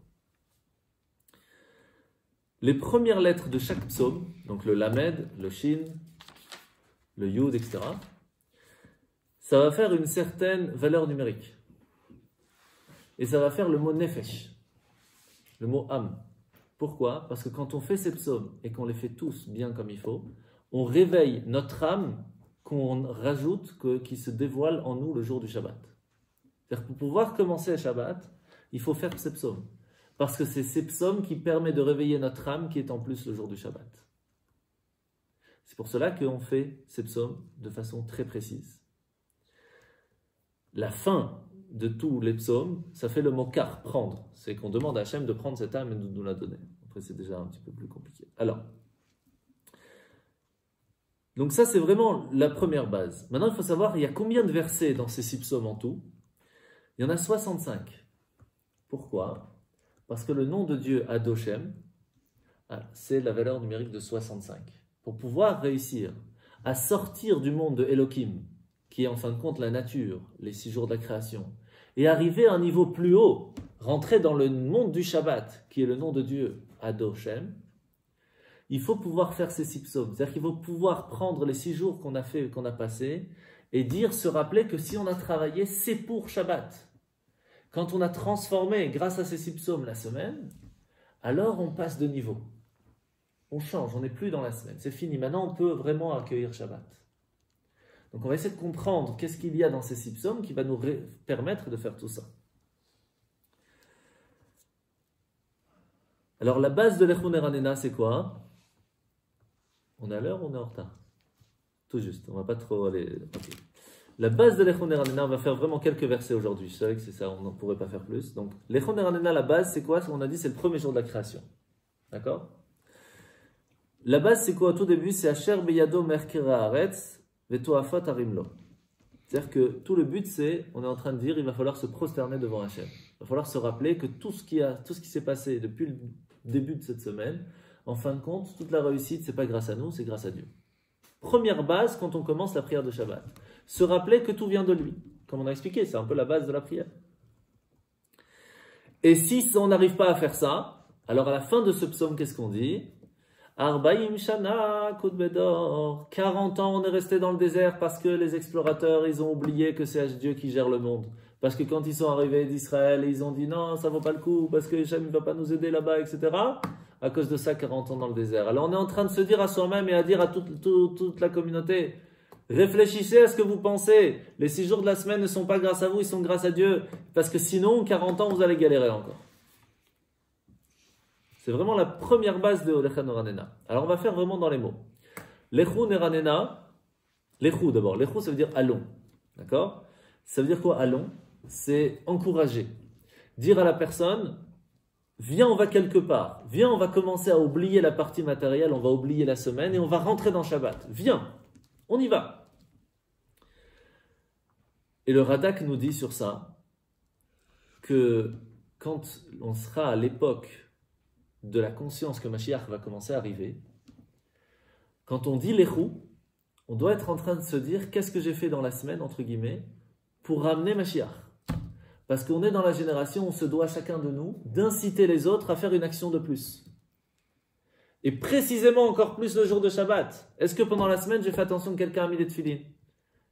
Les premières lettres de chaque psaume, donc le Lamed, le Shin, le Yud, etc., ça va faire une certaine valeur numérique. Et ça va faire le mot Nefesh, le mot âme. Pourquoi? Parce que quand on fait ces psaumes et qu'on les fait tous bien comme il faut, on réveille notre âme qu'on rajoute, qui se dévoile en nous le jour du Shabbat. C'est-à-dire que pour pouvoir commencer le Shabbat, il faut faire ces psaumes. Parce que c'est ces psaumes qui permettent de réveiller notre âme qui est en plus le jour du Shabbat. C'est pour cela qu'on fait ces psaumes de façon très précise. La fin de tous les psaumes, ça fait le mot kar, prendre. C'est qu'on demande à Hachem de prendre cette âme et de nous la donner. Après, c'est déjà un petit peu plus compliqué. Alors, donc ça, c'est vraiment la première base. Maintenant, il faut savoir, il y a combien de versets dans ces 6 psaumes en tout? Il y en a 65. Pourquoi? Parce que le nom de Dieu, Adoshem, c'est la valeur numérique de 65. Pour pouvoir réussir à sortir du monde de Elohim, qui est en fin de compte la nature, les 6 jours de la création, et arriver à un niveau plus haut, rentrer dans le monde du Shabbat, qui est le nom de Dieu, Adoshem, il faut pouvoir faire ces 6 psaumes. C'est-à-dire qu'il faut pouvoir prendre les 6 jours qu'on a fait, qu'on a passés, et se rappeler que si on a travaillé, c'est pour Shabbat. Quand on a transformé, grâce à ces 6 psaumes, la semaine, alors on passe de niveau. On change, on n'est plus dans la semaine. C'est fini. Maintenant, on peut vraiment accueillir Shabbat. Donc on va essayer de comprendre qu'est-ce qu'il y a dans ces 6 psaumes qui va nous permettre de faire tout ça. Alors la base de l'Echouner Hanena, c'est quoi? On est à l'heure ou on est en retard? Tout juste, on ne va pas trop aller... Okay. La base de l'Echouner Hanena, on va faire vraiment quelques versets aujourd'hui. Je savais que c'est ça, on n'en pourrait pas faire plus. Donc l'Echouner Hanena, la base, c'est quoi? On a dit c'est le premier jour de la création. D'accord? La base, c'est quoi? Au tout début, c'est Asher Beyado Merkera Haaretz Vetoafat Arimlo. C'est-à-dire que tout le but, c'est, on est en train de dire, il va falloir se prosterner devant Hachem. Il va falloir se rappeler que tout ce qui s'est passé depuis le début de cette semaine, en fin de compte, toute la réussite, c'est pas grâce à nous, c'est grâce à Dieu. Première base quand on commence la prière de Shabbat. Se rappeler que tout vient de lui. Comme on a expliqué, c'est un peu la base de la prière. Et si on n'arrive pas à faire ça, alors à la fin de ce psaume, qu'est-ce qu'on dit? Arbaim Shana Kut Bedor. 40 ans on est resté dans le désert parce que les explorateurs ils ont oublié que c'est Dieu qui gère le monde. Parce que quand ils sont arrivés d'Israël, ils ont dit non, ça vaut pas le coup, parce que Hachem ne va pas nous aider là-bas, etc. À cause de ça, 40 ans dans le désert. Alors on est en train de se dire à soi-même et à dire à toute la communauté, réfléchissez à ce que vous pensez. Les 6 jours de la semaine ne sont pas grâce à vous, ils sont grâce à Dieu. Parce que sinon, 40 ans, vous allez galérer encore. C'est vraiment la première base de Lecha Noranena. Alors on va faire vraiment dans les mots. Lechu Neranena, Lechu d'abord. Lechu ça veut dire allons. D'accord? Ça veut dire quoi allons? C'est encourager. Dire à la personne, viens on va quelque part. Viens on va commencer à oublier la partie matérielle, on va oublier la semaine et on va rentrer dans Shabbat. Viens, on y va. Et le Radak nous dit sur ça que quand on sera à l'époque de la conscience que Mashiach va commencer à arriver, quand on dit Lechu, on doit être en train de se dire qu'est-ce que j'ai fait dans la semaine, entre guillemets, pour ramener Mashiach, Parce qu'on est dans la génération où on se doit chacun de nous d'inciter les autres à faire une action de plus. Et précisément encore plus le jour de Shabbat. Est-ce que pendant la semaine, j'ai fait attention que quelqu'un a mis des tefilines?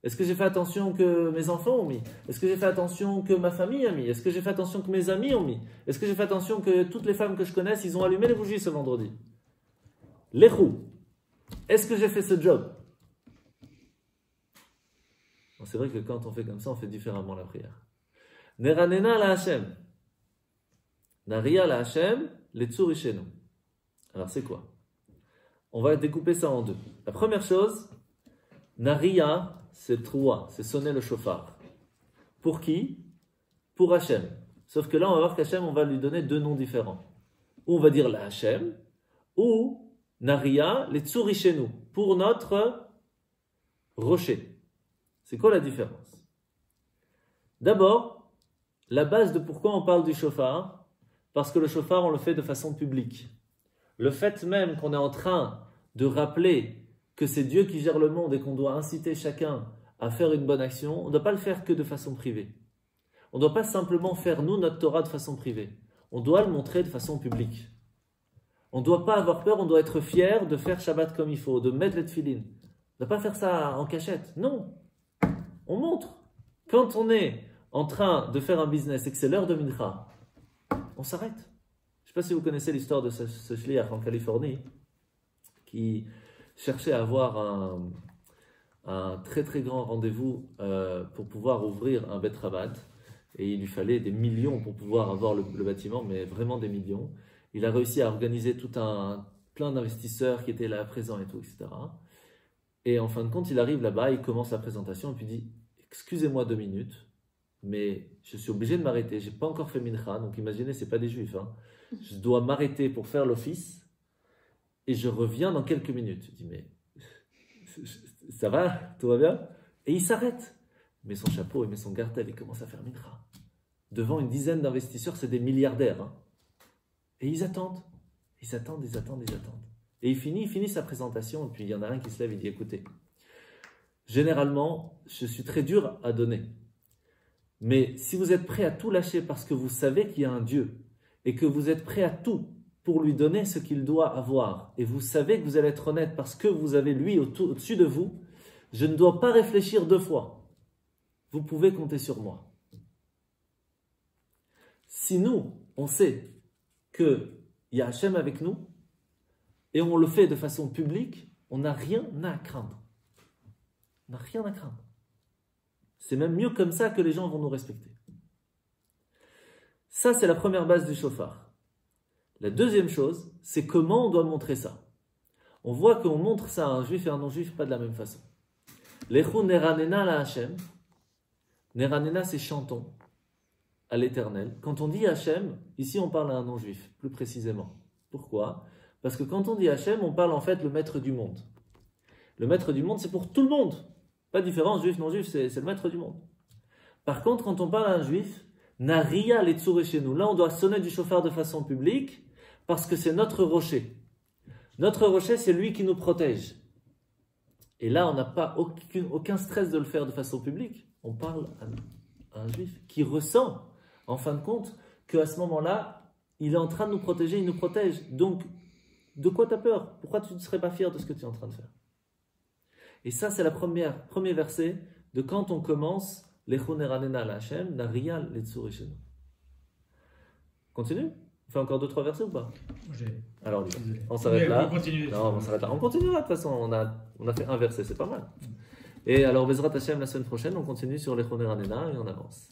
Est-ce que j'ai fait attention que mes enfants ont mis? Est-ce que j'ai fait attention que ma famille a mis? Est-ce que j'ai fait attention que mes amis ont mis? Est-ce que j'ai fait attention que toutes les femmes que je connaisse, ils ont allumé les bougies ce vendredi? L'echou. Est-ce que j'ai fait ce job? Bon, c'est vrai que quand on fait comme ça, on fait différemment la prière. Neranena la Hashem. Naria la Hashem, les tsurishenu. Alors c'est quoi? On va découper ça en deux. La première chose, Naria, c'est troua, c'est sonner le chauffard. Pour qui? Pour Hachem. Sauf que là, on va voir qu'Hachem, on va lui donner deux noms différents. Ou on va dire la Hachem, ou Naria, les tsurishenu, pour notre rocher. C'est quoi la différence? D'abord, la base de pourquoi on parle du chauffard, parce que le chauffard, on le fait de façon publique. Le fait même qu'on est en train de rappeler que c'est Dieu qui gère le monde et qu'on doit inciter chacun à faire une bonne action, on ne doit pas le faire que de façon privée. On ne doit pas simplement faire, nous, notre Torah de façon privée. On doit le montrer de façon publique. On ne doit pas avoir peur, on doit être fier de faire Shabbat comme il faut, de mettre les tefilines. On ne doit pas faire ça en cachette. Non. On montre. Quand on est en train de faire un business et que c'est l'heure de Mincha, on s'arrête. Je ne sais pas si vous connaissez l'histoire de ce shliach en Californie qui cherchait à avoir un très très grand rendez-vous pour pouvoir ouvrir un Bet Chabad. Et il lui fallait des millions pour pouvoir avoir le bâtiment, mais vraiment des millions. Il a réussi à organiser plein d'investisseurs qui étaient là présents et tout, etc. Et en fin de compte, il arrive là-bas, il commence la présentation et puis dit « Excusez-moi 2 minutes, mais je suis obligé de m'arrêter. Je n'ai pas encore fait Mincha, donc imaginez, ce n'est pas des juifs. Hein. Je dois m'arrêter pour faire l'office et je reviens dans quelques minutes. » Il dit « Mais ça va? Tout va bien ?» Et il s'arrête. Il met son chapeau, il met son gartel, il commence à faire Mincha. Devant une dizaine d'investisseurs, c'est des milliardaires. Hein. Et ils attendent. Ils attendent. Et il finit sa présentation, et puis il y en a un qui se lève et dit « Écoutez, généralement, je suis très dur à donner. Mais si vous êtes prêt à tout lâcher parce que vous savez qu'il y a un Dieu, et que vous êtes prêt à tout pour lui donner ce qu'il doit avoir, et vous savez que vous allez être honnête parce que vous avez lui au-dessus de vous, je ne dois pas réfléchir 2 fois. Vous pouvez compter sur moi. » Si nous, on sait qu'il y a Hachem avec nous, et on le fait de façon publique, on n'a rien à craindre. On n'a rien à craindre. C'est même mieux comme ça que les gens vont nous respecter. Ça, c'est la première base du shofar. La deuxième chose, c'est comment on doit montrer ça. On voit qu'on montre ça à un juif et à un non-juif pas de la même façon. Lechu neranena la Hachem. Neranena, c'est chantons à l'Éternel. Quand on dit Hachem, ici on parle à un non-juif, plus précisément. Pourquoi? Parce que quand on dit Hachem, on parle en fait le maître du monde. Le maître du monde, c'est pour tout le monde. Pas de différence, juif, non-juif, c'est le maître du monde. Par contre, quand on parle à un juif, Naria les chez nous. Là, on doit sonner du chauffard de façon publique parce que c'est notre rocher. Notre rocher, c'est lui qui nous protège. Et là, on n'a pas aucun stress de le faire de façon publique. On parle à un juif qui ressent, en fin de compte, qu'à ce moment-là, il est en train de nous protéger, il nous protège. Donc, de quoi tu as peur? Pourquoi tu ne serais pas fier de ce que tu es en train de faire? Et ça, c'est le premier verset de quand on commence Lechu neranena la Hashem, Naria letzurishenu. Continue? On fait encore 2-3 versets ou pas? Alors, on s'arrête là. Non, on s'arrête là. On continuera de toute façon. On a fait un verset, c'est pas mal. Et alors, Bezrat Hashem, la semaine prochaine, on continue sur Lechu neranena et on avance.